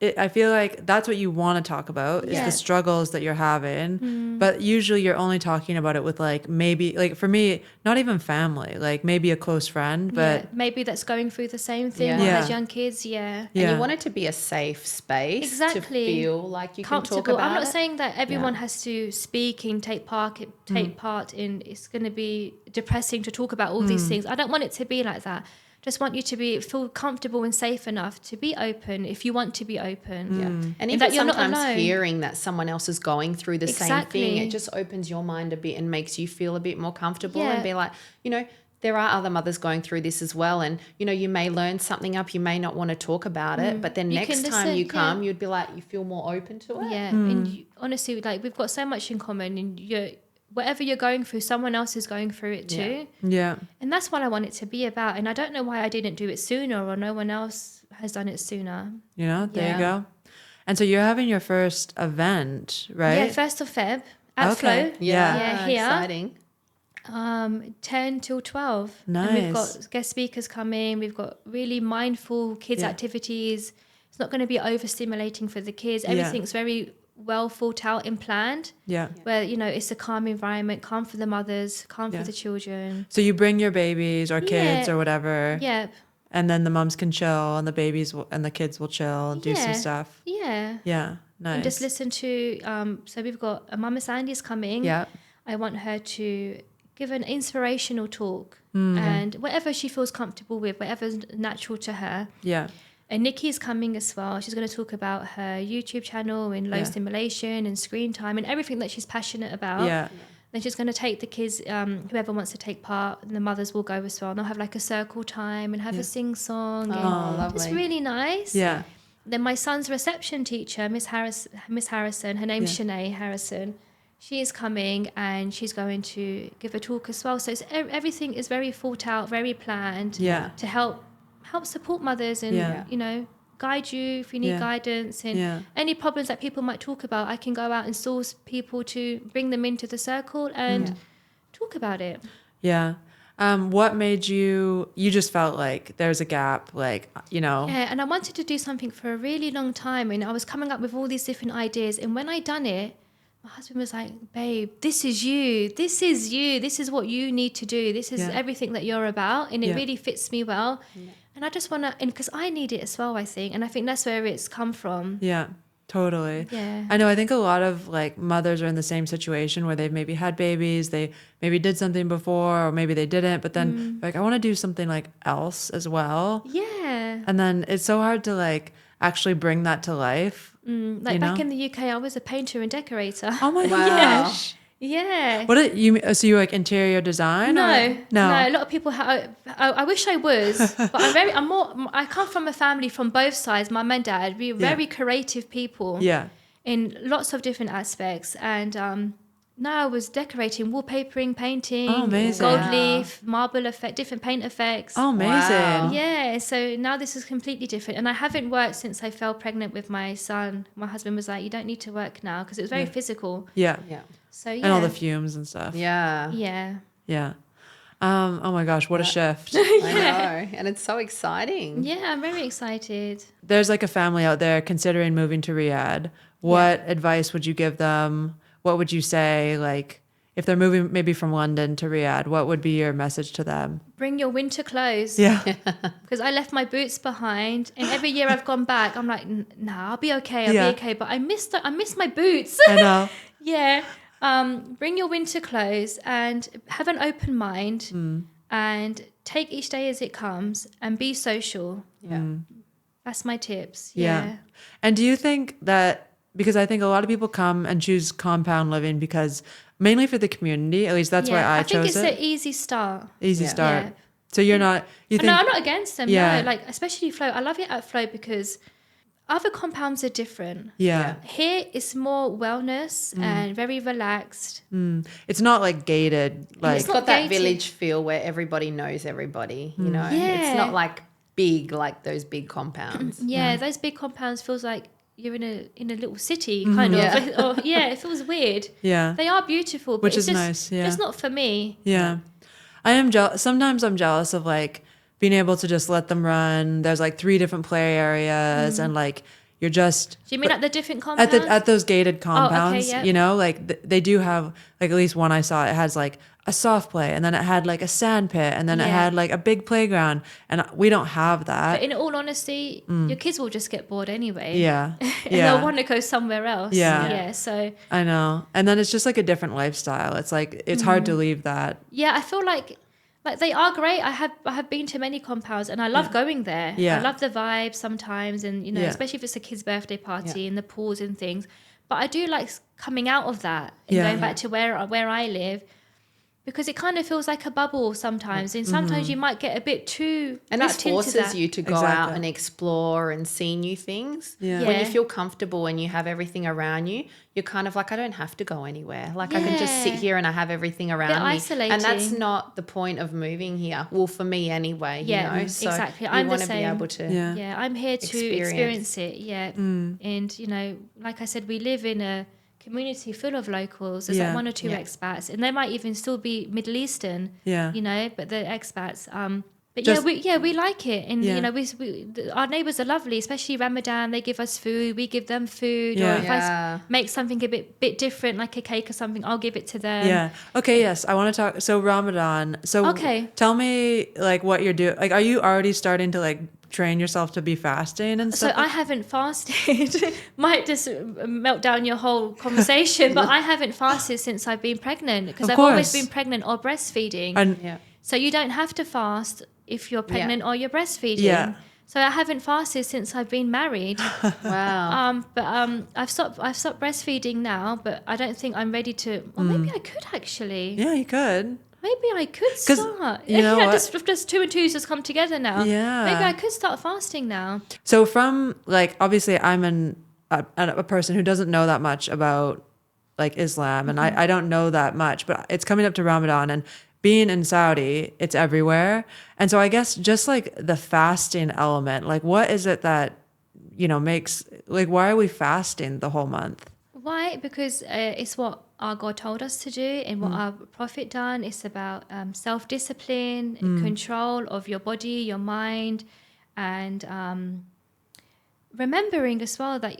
I feel like that's what you want to talk about is the struggles that you're having. But usually you're only talking about it with like maybe like for me, not even family, like maybe a close friend, but maybe that's going through the same thing or has young kids. And you want it to be a safe space to feel like you can talk about I'm not it. saying that everyone has to speak and take part in it's going to be depressing to talk about all these things. I don't want it to be like that. Just want you to feel comfortable and safe enough to be open if you want to be open. And even that you're sometimes not alone. hearing that someone else is going through the same thing, it just opens your mind a bit and makes you feel a bit more comfortable and be like, you know, there are other mothers going through this as well. And, you know, you may learn something up, you may not want to talk about it, but then next time you come, you'd be like, you feel more open to it. Yeah. And honestly, like we've got so much in common and whatever you're going through, someone else is going through it too. Yeah. And that's what I want it to be about. And I don't know why I didn't do it sooner or no one else has done it sooner. You know, there you go. And so you're having your first event, right? Yeah, 1st of Feb at Flow. Yeah, here. exciting. 10 till 12. Nice. And we've got guest speakers coming. We've got really mindful kids activities. It's not going to be overstimulating for the kids. Everything's very well thought out and planned. Yeah. Where, you know, it's a calm environment, calm for the mothers, calm for the children. So you bring your babies or kids or whatever. Yeah. And then the mums can chill and the babies and the kids will chill and do some stuff. Yeah. Yeah. Nice. And just listen to, so we've got Mama Sandy's coming. Yeah. I want her to give an inspirational talk and whatever she feels comfortable with, whatever's natural to her. Yeah. And Nikki's coming as well. She's going to talk about her YouTube channel and low stimulation and screen time and everything that she's passionate about. Yeah. Then she's going to take the kids, whoever wants to take part, and the mothers will go as well. And they'll have like a circle time and have a sing song. Oh, lovely. It's really nice. Yeah. Then my son's reception teacher, Miss Harrison, her name's Shanae Harrison. She is coming and she's going to give a talk as well. So everything is very thought out, very planned to help support mothers and, you know, guide you if you need guidance and any problems that people might talk about. I can go out and source people to bring them into the circle and talk about it. Yeah. What made you just felt like there's a gap, like, you know? Yeah, and I wanted to do something for a really long time and I was coming up with all these different ideas. And when I done it, my husband was like, babe, this is you. This is you. This is what you need to do. This is everything that you're about. And it really fits me well. Yeah. And I just want to, and because I need it as well, I think. And I think that's where it's come from. Yeah, totally. Yeah. I know. I think a lot of like mothers are in the same situation where they've maybe had babies. They maybe did something before or maybe they didn't. But then like, I want to do something like else as well. Yeah. And then it's so hard to like actually bring that to life. Like you back know? in the UK, I was a painter and decorator. Oh my Wow. gosh. Yeah. What did you? So you like interior design? No. No. A lot of people. I wish I was, but I'm more. I come from a family from both sides. My mum and dad. We're very creative people. Yeah. In lots of different aspects, and now I was decorating, wallpapering, painting, amazing. gold leaf, marble effect, different paint effects. Oh, amazing. Wow. Yeah, so now this is completely different. And I haven't worked since I fell pregnant with my son. My husband was like, you don't need to work now because it was very physical. Yeah. Yeah. So yeah. And all the fumes and stuff. Yeah. Yeah. Yeah. Oh my gosh, what a shift. I know. And it's so exciting. Yeah, I'm very excited. There's like a family out there considering moving to Riyadh. What advice would you give them? What would you say? Like if they're moving maybe from London to Riyadh, what would be your message to them? Bring your winter clothes. Yeah. Because I left my boots behind, and every year I've gone back, I'm like, nah, I'll be okay. I'll be okay. But I miss my boots. I know. Yeah. Bring your winter clothes and have an open mind and take each day as it comes and be social. Yeah. That's my tips. Yeah. And do you think that, because I think a lot of people come and choose compound living because mainly for the community, at least that's why I chose it. I think it's an easy start. Easy start. Yeah. So you're not, you think. No, I'm not against them. Yeah. No, like especially Flow. I love it at Flow because other compounds are different. Yeah. Here it's more wellness and very relaxed. It's not like gated. Like It's got that gated. village feel where everybody knows everybody, you know. Yeah. It's not like big like those big compounds. Yeah, those big compounds feels like you're in a little city kind of. Yeah. Or, it feels weird. Yeah. They are beautiful, but Which it's is just, nice, yeah. just not for me. Yeah. I am jealous. Sometimes I'm jealous of like being able to just let them run. There's like 3 different play areas and like you're just. Do you mean at the different compounds? At those gated compounds, yep. you know, like they do have, like, at least one I saw, it has like a soft play, and then it had like a sand pit, and then it had like a big playground, and we don't have that. But in all honesty, your kids will just get bored anyway. Yeah. And Yeah. they'll want to go somewhere else. Yeah. Yeah. So I know. And then it's just like a different lifestyle. It's like, it's hard to leave that. yeah, I feel like they are great. I have been to many compounds and I love going there. Yeah. I love the vibe sometimes, and you know, Yeah. especially if it's a kid's birthday party and the pools and things. But I do like coming out of that and Yeah. going back to where I live, because it kind of feels like a bubble sometimes, and sometimes you might get a bit too And this wrapped into forces that. you to go out and explore and see new things. Yeah. When Yeah. you feel comfortable and you have everything around you, you're kind of like, I don't have to go anywhere. Like I can just sit Yeah. here and I have everything around Bit me. And that's isolating. not the point of moving here. Well, for me anyway, Yeah, you know. So exactly. you I'm the want to be same. able to Yeah. Yeah, I'm here to experience it. Yeah. And, you know, like I said, we live in a community full of locals. There's Yeah. like 1 or 2 expats, and they might even still be Middle Eastern, Yeah. you know, but the expats. But Just- we like it. And, Yeah. you know, our neighbours are lovely, especially Ramadan. They give us food. We give them food. Yeah. Or if I make something a bit different, like a cake or something, I'll give it to them. Yeah. Okay. Yes. I want to talk. So Ramadan. So Okay. tell me like what you're doing. Like, are you already starting to like train yourself to be fasting and So stuff? I haven't fasted. Might just melt down your whole conversation, but I haven't fasted since I've been pregnant, because Of I've always course. been pregnant or breastfeeding. And Yeah. So you don't have to fast if you're pregnant or you're breastfeeding. Yeah. So I haven't fasted since I've been married. Wow. But I've stopped breastfeeding now, but I don't think I'm ready to. Or maybe I could actually. yeah, you could. Maybe I could 'Cause start. you know what? Just 2 and 2's just come together now. Yeah. Maybe I could start fasting now. So from like, obviously I'm a person who doesn't know that much about like Islam, and I don't know that much, but it's coming up to Ramadan, and being in Saudi, it's everywhere. And so I guess just like the fasting element, like what is it that, you know, makes, like, why are we fasting the whole month? Why? Because it's what our God told us to do, and what our Prophet done. It's about self-discipline, control of your body, your mind, and remembering as well that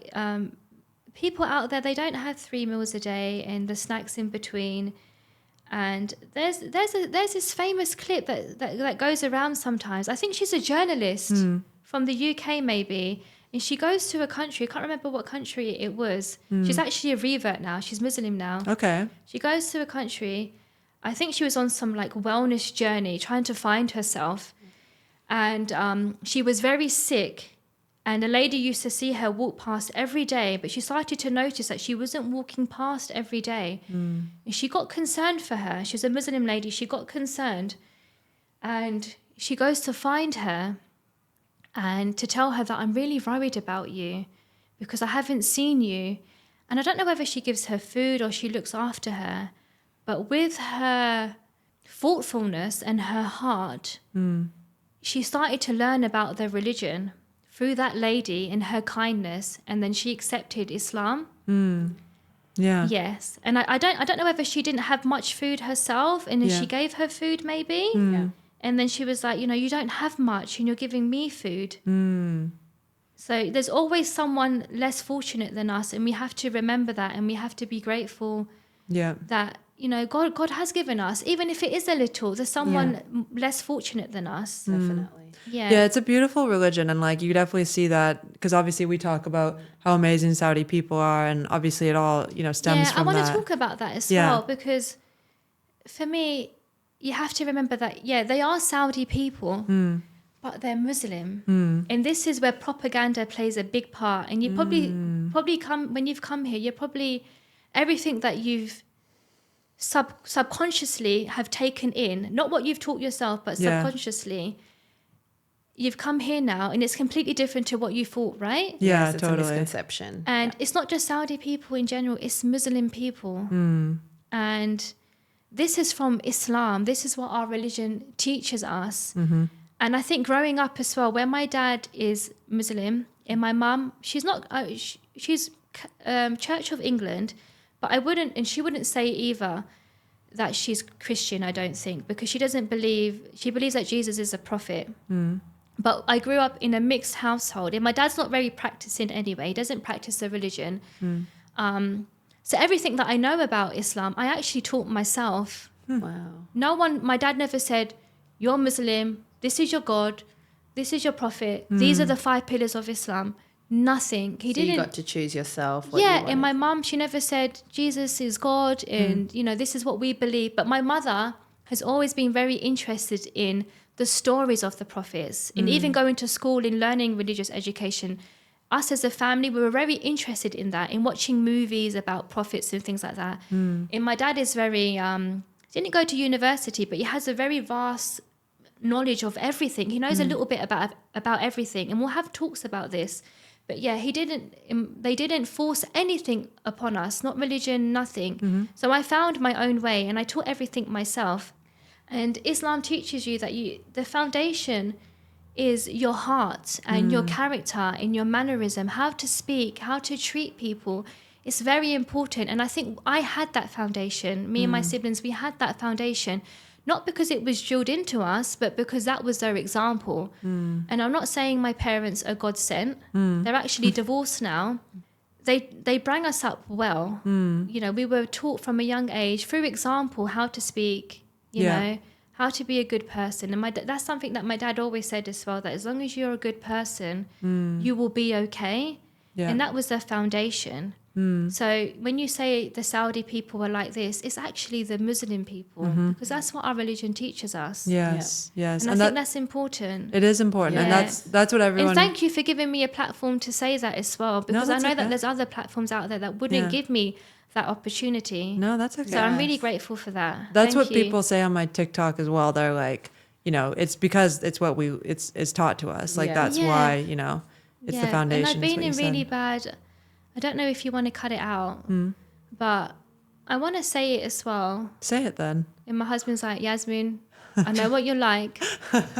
people out there, they don't have 3 meals a day and the snacks in between. And there's this famous clip that goes around sometimes. I think she's a journalist from the UK maybe, and she goes to a country. I can't remember what country it was. She's actually a revert now. She's Muslim now. Okay. She goes to a country. I think she was on some like wellness journey, trying to find herself, and she was very sick. And a lady used to see her walk past every day, but she started to notice that she wasn't walking past every day. And she got concerned for her. She was a Muslim lady. She got concerned. And she goes to find her and to tell her that I'm really worried about you because I haven't seen you. And I don't know whether she gives her food or she looks after her. But with her thoughtfulness and her heart, she started to learn about their religion through that lady and her kindness, and then she accepted Islam. Yeah. Yes, and I don't know whether she didn't have much food herself, and then she gave her food maybe, and then she was like, you know, you don't have much, and you're giving me food. So there's always someone less fortunate than us, and we have to remember that, and we have to be grateful Yeah. that, you know, God has given us, even if it is a little, there's someone less fortunate than us. Definitely. Yeah, it's a beautiful religion, and like you definitely see that, because obviously we talk about how amazing Saudi people are, and obviously it all, you know, stems from I want that. to talk about that as Yeah. well, because for me, you have to remember that they are Saudi people, but they're Muslim, and this is where propaganda plays a big part. And you probably come, when you've come here, you're probably everything that you've subconsciously have taken in, not what you've taught yourself, but subconsciously. You've come here now, and it's completely different to what you thought, right? Yeah, Yes, it's a totally. misconception. And it's not just Saudi people in general, it's Muslim people. And this is from Islam. This is what our religion teaches us. And I think growing up as well, where my dad is Muslim and my mum, she's not, she's Church of England, but she wouldn't say either that she's Christian, I don't think, because she believes that Jesus is a prophet. But I grew up in a mixed household, and my dad's not very practicing anyway. He doesn't practice the religion. So everything that I know about Islam, I actually taught myself. Wow. My dad never said, you're Muslim, this is your God, this is your prophet, these are the 5 pillars of Islam. Nothing. He So didn't. you got to choose yourself. What you And wanted. my mum, she never said Jesus is God and, you know, this is what we believe. But my mother has always been very interested in the stories of the prophets, and even going to school and learning religious education. Us as a family, we were very interested in that, in watching movies about prophets and things like that. And my dad is very, didn't go to university, but he has a very vast knowledge of everything. He knows a little bit about everything, and we'll have talks about this. But yeah, they didn't force anything upon us, not religion, nothing. So I found my own way, and I taught everything myself. And Islam teaches you that the foundation is your heart and your character and your mannerism, how to speak, how to treat people. It's very important. And I think I had that foundation. Me and my siblings, we had that foundation, not because it was drilled into us, but because that was their example. And I'm not saying my parents are God sent. They're actually divorced now. They bring us up well. You know, we were taught from a young age through example how to speak, you know, how to be a good person. And that's something that my dad always said as well, that as long as you're a good person, you will be okay. And that was their foundation. So when you say the Saudi people were like this, it's actually the Muslim people, because that's what our religion teaches us. Yes. And I think that's important. It is important. And that's what everyone... And thank you for giving me a platform to say that as well, because I know that there's other platforms out there that wouldn't give me that opportunity. No, that's okay. So I'm really grateful for that. That's what people say on my TikTok as well. They're like, you know, it's because it's what it's taught to us. Like that's why, you know, it's the foundation. And I've been in really bad, I don't know if you want to cut it out, but I want to say it as well. Say it then. And my husband's like, Yasmin, I know what you're like.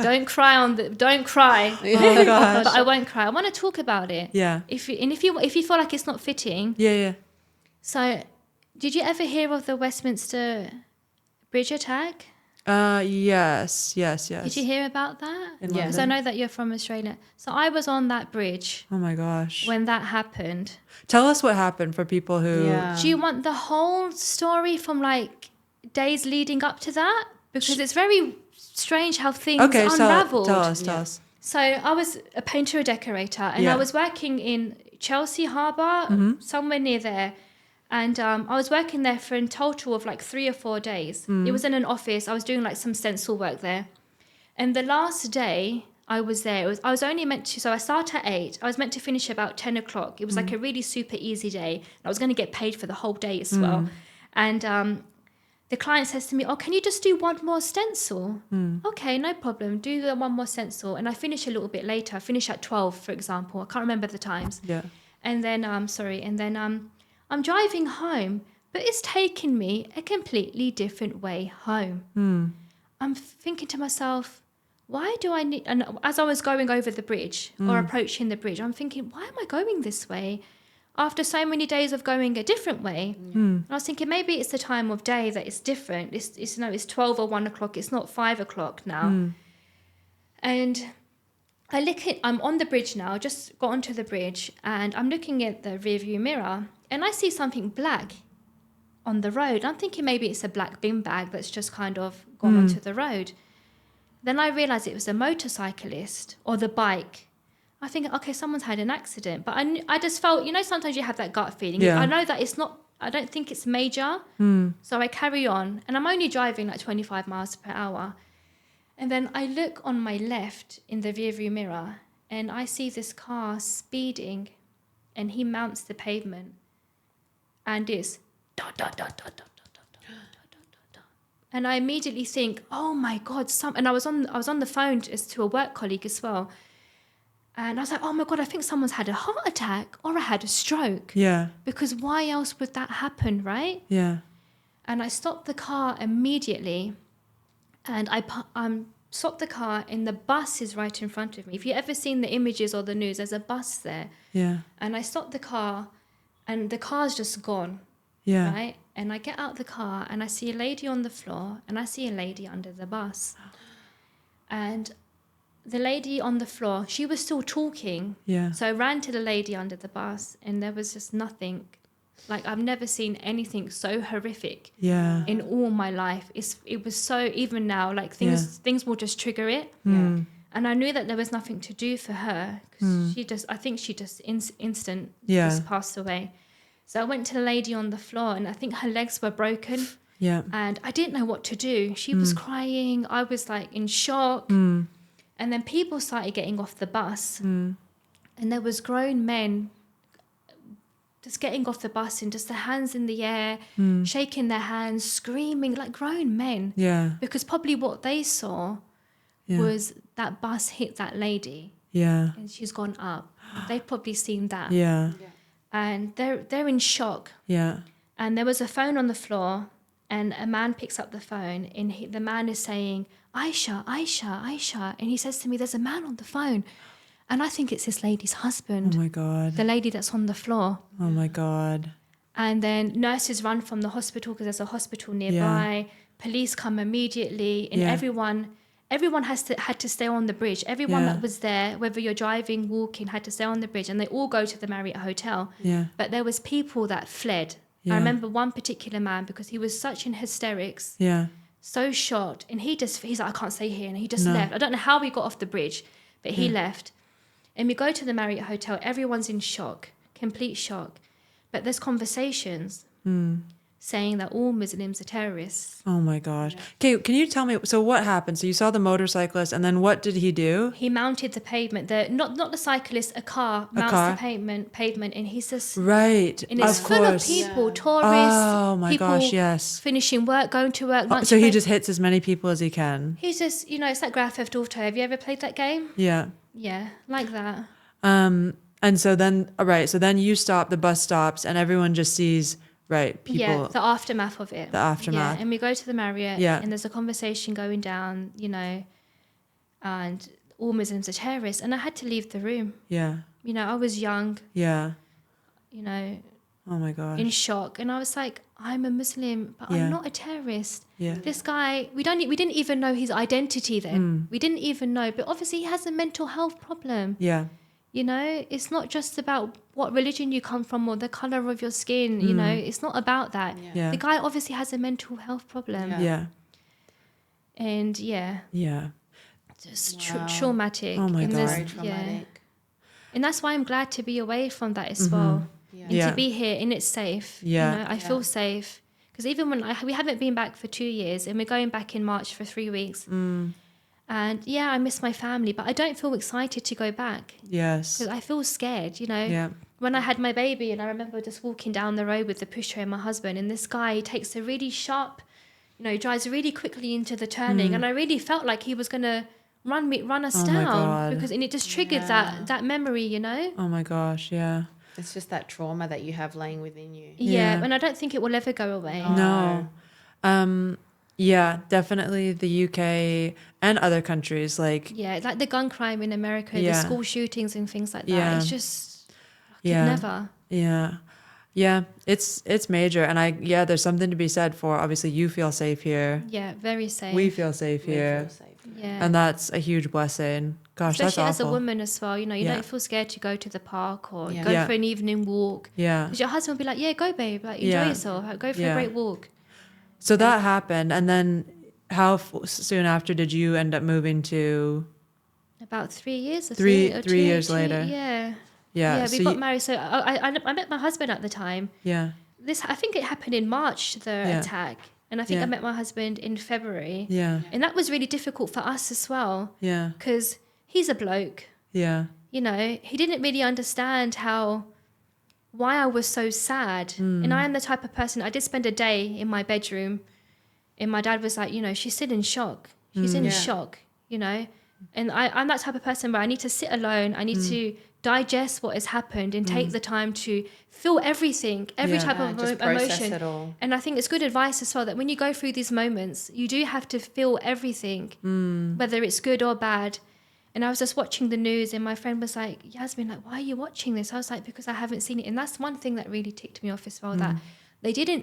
Don't cry don't cry. Oh my gosh. But I won't cry. I want to talk about it. Yeah. If you feel like it's not fitting. Yeah. So, did you ever hear of the Westminster Bridge attack? Yes. Did you hear about that? Yeah. Because I know that you're from Australia. So I was on that bridge. Oh my gosh. When that happened. Tell us what happened for people who... Yeah. Do you want the whole story from like days leading up to that? Because it's very strange how things unraveled. Tell us. So I was a painter, a decorator, and I was working in Chelsea Harbour, somewhere near there. And I was working there for a total of like 3 or 4 days. It was in an office. I was doing like some stencil work there. And the last day I was there, I was only meant to, so I start at 8. I was meant to finish about 10 o'clock. It was like a really super easy day. I was going to get paid for the whole day as well. And the client says to me, oh, can you just do one more stencil? Okay, no problem. Do the one more stencil. And I finish a little bit later. I finish at 12, for example. I can't remember the times. Yeah. And then, I'm driving home, but it's taken me a completely different way home. I'm thinking to myself, why do I need... And as I was going over the bridge or approaching the bridge, I'm thinking, why am I going this way after so many days of going a different way? And I was thinking, maybe it's the time of day that it's different. It's 12 or 1 o'clock. It's not 5 o'clock now. And I'm on the bridge now, just got onto the bridge, and I'm looking at the rearview mirror, and I see something black on the road. I'm thinking maybe it's a black bin bag that's just kind of gone onto the road. Then I realised it was a motorcyclist or the bike. I think, okay, someone's had an accident. But I just felt, you know, sometimes you have that gut feeling. Yeah. I know that it's not, I don't think it's major. So I carry on, and I'm only driving like 25 miles per hour. And then I look on my left in the rearview mirror, and I see this car speeding, and he mounts the pavement. And it's dot, dot, dot, dot, dot, dot, dot, dot, dot, dot. And I immediately think, oh my God, and I was on the phone to a work colleague as well. And I was like, oh my God, I think someone's had a heart attack or I had a stroke. Yeah. Because why else would that happen, right? Yeah. And I stopped the car immediately. And I stopped the car, and the bus is right in front of me. If you've ever seen the images or the news, there's a bus there. Yeah. And I stopped the car, and the car's just gone. Yeah. Right? And I get out the car, and I see a lady on the floor, and I see a lady under the bus. And the lady on the floor, she was still talking. Yeah. So I ran to the lady under the bus, and there was just nothing. Like, I've never seen anything so horrific Yeah. in all my life. It was so, even now, like things will just trigger it. Mm. And I knew that there was nothing to do for her. 'Cause I think she just instant just passed away. So I went to the lady on the floor, and I think her legs were broken. Yeah. And I didn't know what to do. She was crying. I was like in shock. And then people started getting off the bus. And there was grown men just getting off the bus and just their hands in the air, shaking their hands, screaming like grown men. Yeah. Because probably what they saw was that bus hit that lady. Yeah. And she's gone up. They've probably seen that. Yeah. And they're in shock. Yeah. And there was a phone on the floor, and a man picks up the phone, and the man is saying, Aisha, Aisha, Aisha. And he says to me, there's a man on the phone. And I think it's this lady's husband. Oh my God. The lady that's on the floor. Oh my God. And then nurses run from the hospital because there's a hospital nearby. Police come immediately, and everyone had to stay on the bridge. Everyone that was there, whether you're driving, walking, had to stay on the bridge, and they all go to the Marriott Hotel. Yeah. But there was people that fled. Yeah. I remember one particular man, because he was such in hysterics, Yeah. so shocked, and he's like, I can't stay here, and he just left. I don't know how he got off the bridge, but he left. And we go to the Marriott Hotel, everyone's in shock, complete shock. But there's conversations saying that all Muslims are terrorists. Oh my gosh. Okay, can you tell me, so what happened? So you saw the motorcyclist, and then what did he do? He mounted the pavement, not the cyclist, a car mounts the pavement, and he's just Right. and it's of full course. of people, tourists. Oh my people gosh, yes. finishing work, going to work. Oh, so he just hits as many people as he can. He's just, it's like Grand Theft Auto. Have you ever played that game? Yeah. Yeah, like that. And so then, all right, so then you stop, the bus stops, and everyone just sees, right, people. Yeah, the aftermath of it. The aftermath. Yeah, and we go to the Marriott, Yeah. and there's a conversation going down, and all Muslims are terrorists, and I had to leave the room. Yeah. I was young, Yeah. in Oh my gosh. shock, and I was like, I'm a Muslim, but I'm not a terrorist. Yeah. This guy, we didn't even know his identity then. We didn't even know, but obviously he has a mental health problem. Yeah. It's not just about what religion you come from or the color of your skin. It's not about that. Yeah. The guy obviously has a mental health problem. Yeah. And Yeah. just traumatic. Oh my And God. there's- Very traumatic. And that's why I'm glad to be away from that as well. And Yeah. to be here, and it's safe. Yeah. I feel safe. Because even when we haven't been back for 2 years, and we're going back in March for 3 weeks. And I miss my family, but I don't feel excited to go back. Yes. Because I feel scared, Yeah. When I had my baby, and I remember just walking down the road with the pusher and my husband, and this guy takes a really sharp, drives really quickly into the turning, and I really felt like he was going to run us Oh my down. God. And it just triggered that memory, Oh my gosh, yeah. It's just that trauma that you have laying within you. Yeah, and I don't think it will ever go away. No. Yeah, definitely the UK and other countries, like Yeah, like the gun crime in America, the Yeah. school shootings and things like that. Yeah. It's just, Yeah. never. Yeah, it's major, and there's something to be said for, obviously you feel safe here, Yeah, very safe. we feel safe We here, feel safe. Yeah. and that's a huge blessing. Gosh, Especially that's as a awful. woman as well, you Yeah. don't feel scared to go to the park or Yeah. go Yeah. for an evening walk. Yeah. Because your husband will be like, yeah, go babe, like enjoy Yeah. yourself, like, go for Yeah. a great walk. So that happened, and then how soon after did you end up moving to? About 3 years, I Three- think. Or 3 years 2 later. Yeah. Yeah, Yeah, so we got you- married. So I met my husband at the time. Yeah, I think it happened in March, the Yeah. attack. And I think Yeah. I met my husband in February. yeah, And that was really difficult for us as well. yeah, Because he's a bloke. yeah, He didn't really understand why I was so sad. And I am the type of person, I did spend a day in my bedroom, and my dad was like, she's still in shock. She's in shock, And I'm that type of person where I need to sit alone. I need to digest what has happened and take the time to feel everything, every Yeah. type of Just process emotion. it all. And I think it's good advice as well that when you go through these moments, you do have to feel everything, whether it's good or bad. And I was just watching the news, and my friend was like, Yasmin, like, why are you watching this? I was like, because I haven't seen it. And that's one thing that really ticked me off as well, that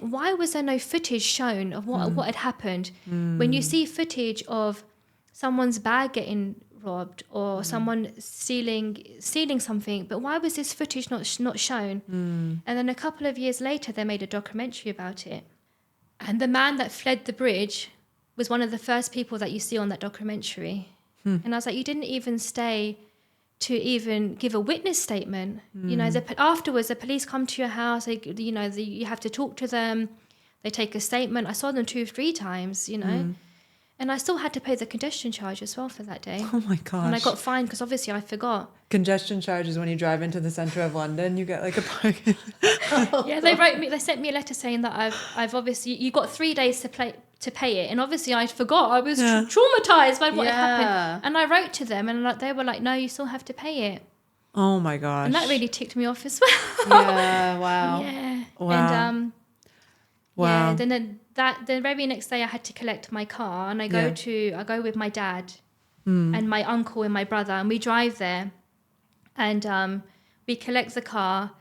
why was there no footage shown of what had happened? When you see footage of someone's bag getting robbed or someone stealing something, but why was this footage not shown? And then a couple of years later, they made a documentary about it. And the man that fled the bridge was one of the first people that you see on that documentary. And I was like, you didn't even stay to even give a witness statement. You know, afterwards, the police come to your house, you have to talk to them. They take a statement. I saw them 2 or 3 times, you know. And I still had to pay the congestion charge as well for that day. Oh my gosh. And I got fined because obviously I forgot. Congestion charges when you drive into the center of London, you get like a parking. Yeah, they sent me a letter saying that I've obviously, you got 3 days to pay it. And obviously I forgot. I was traumatized by what had happened. And I wrote to them and they were like, no, you still have to pay it. Oh my gosh. And that really ticked me off as well. Yeah, wow. Yeah. Wow. And Wow. yeah, then the very next day I had to collect my car and I go with my dad and my uncle and my brother and we drive there and we collect the car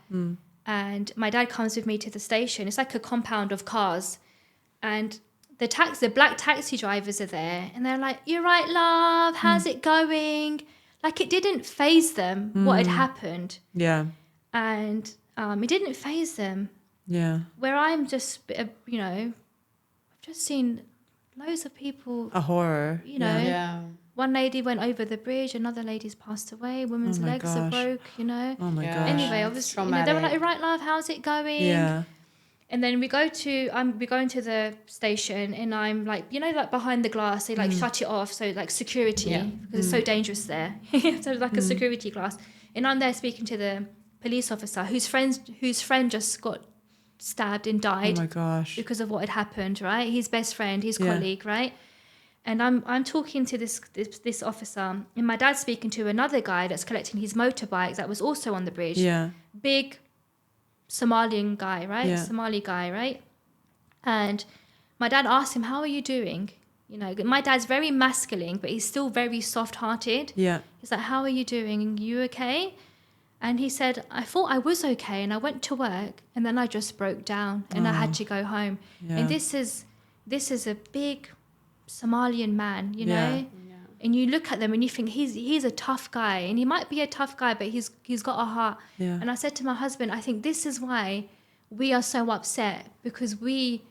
and my dad comes with me to the station. It's like a compound of cars and the black taxi drivers are there and they're like, "You're right, love, how's it going?" Like it didn't faze them what had happened. Yeah. And it didn't faze them. Yeah. Where I'm just, you know, I've just seen loads of people. A horror. You know, Yeah. one lady went over the bridge, another lady's passed away, women's Oh my legs are gosh. broke, you know. Oh my Yeah. gosh. Anyway, It's obviously, you know, they were like, traumatic. "Right, love, how's it going?" Yeah. And then we go to the station and I'm like, you know, like behind the glass, they like shut it off. So like security, Yeah. because it's so dangerous there. So like a security glass. And I'm there speaking to the police officer whose friend just got stabbed and Oh died my gosh. because of what had happened, right? His best friend, his Yeah. colleague, right? And I'm talking to this officer and my dad's speaking to another guy that's collecting his motorbike that was also on the bridge. Yeah. Big Somalian guy, right? Yeah. Somali guy, right? And my dad asked him, "How are you doing?" You know, my dad's very masculine, but he's still very soft-hearted. Yeah. He's like, "How are you doing? You okay?" And he said, "I thought I was okay, and I went to work, and then I just broke down, and I had to go home." Yeah. And this is a big Somalian man, you Yeah. know. And you look at them and you think he's a tough guy, and he might be a tough guy, but he's got a heart. Yeah. And I said to my husband, I think this is why we are so upset, because we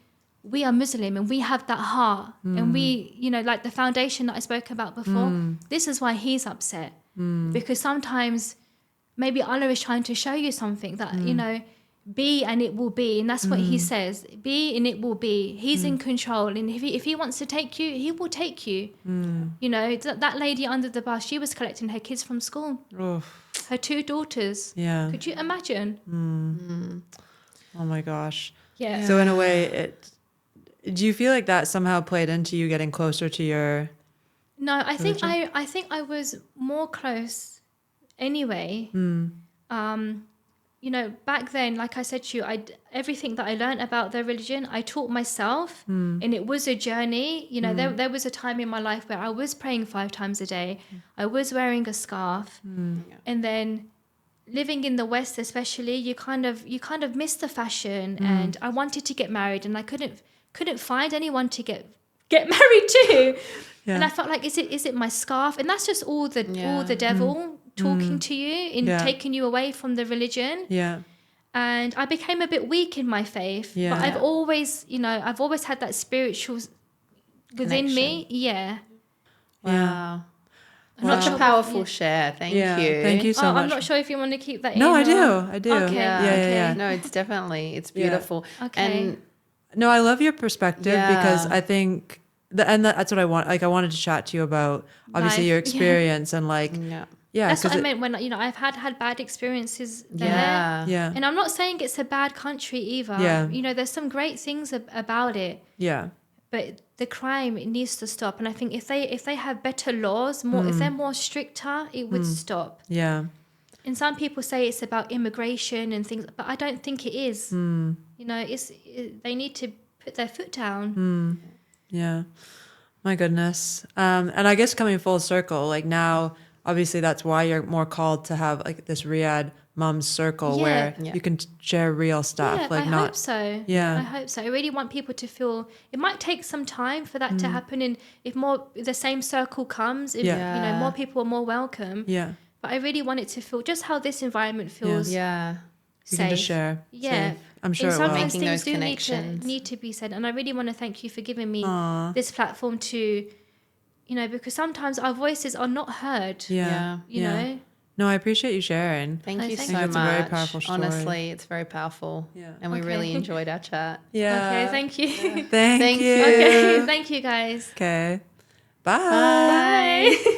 are Muslim and we have that heart, and we, you know, like the foundation that I spoke about before. This is why he's upset, because sometimes maybe Allah is trying to show you something that you know. Be and it will be, and that's what he says. Be and it will be. He's in control, and if he wants to take you, he will take you. You know, that lady under the bus, she was collecting her kids from school, Oof. her 2 daughters. Yeah. Could you imagine? Oh my gosh. Yeah. So in a way, do you feel like that somehow played into you getting closer to your? No, I think religion? I think I was more close anyway. You know, back then, like I said to you, everything that I learned about their religion, I taught myself, and it was a journey. You know, there was a time in my life where I was praying 5 times a day. I was wearing a scarf, and then living in the West, especially, you kind of miss the fashion. And I wanted to get married, and I couldn't find anyone to get married to. Yeah. And I felt like, is it my scarf? And that's just all the devil talking to you and taking you away from the religion. Yeah. And I became a bit weak in my faith. Yeah. But I've always had that spiritual within me. Yeah. Wow. I'm not Such sure- a powerful yeah. share. Thank Yeah. you. Thank you so much. I'm not sure if you want to keep that No, in. I do. or- I do. Okay. Yeah. No, it's Yeah. beautiful. Okay. And No, I love your perspective because Yeah. I think that's what I want. Like, I wanted to chat to you about obviously Life. your Yeah. experience and like, yeah. That's what 'cause I meant when, you know, I've had bad experiences there. Yeah. Yeah. And I'm not saying it's a bad country either. Yeah. You know, there's some great things about it. Yeah. But the crime, it needs to stop. And I think if they have better laws, if they're more stricter, it would stop. Yeah. And some people say it's about immigration and things, but I don't think it is. You know, they need to put their foot down. Yeah. My goodness. And I guess coming full circle, like now obviously that's why you're more called to have like this Riyadh mom's circle where you can share real stuff. Yeah, like I not hope so. Yeah. I hope so. I really want people to feel, it might take some time for that to happen. And if the same circle comes, if, more people are more welcome. Yeah. But I really want it to feel just how this environment feels. Yeah. You can just share. Yeah. Safe. I'm sure and it will. sometimes Making things those do connections. need to be said. And I really want to thank you for giving me this platform to, because sometimes our voices are not heard. Yeah. You know? No, I appreciate you sharing. Thank you thank so you. much. It's a very powerful story. Honestly, it's very powerful. Yeah. And we really enjoyed our chat. Yeah. Okay, thank you. Thank you. you. Okay, thank you guys. Okay. Bye. Bye. Bye.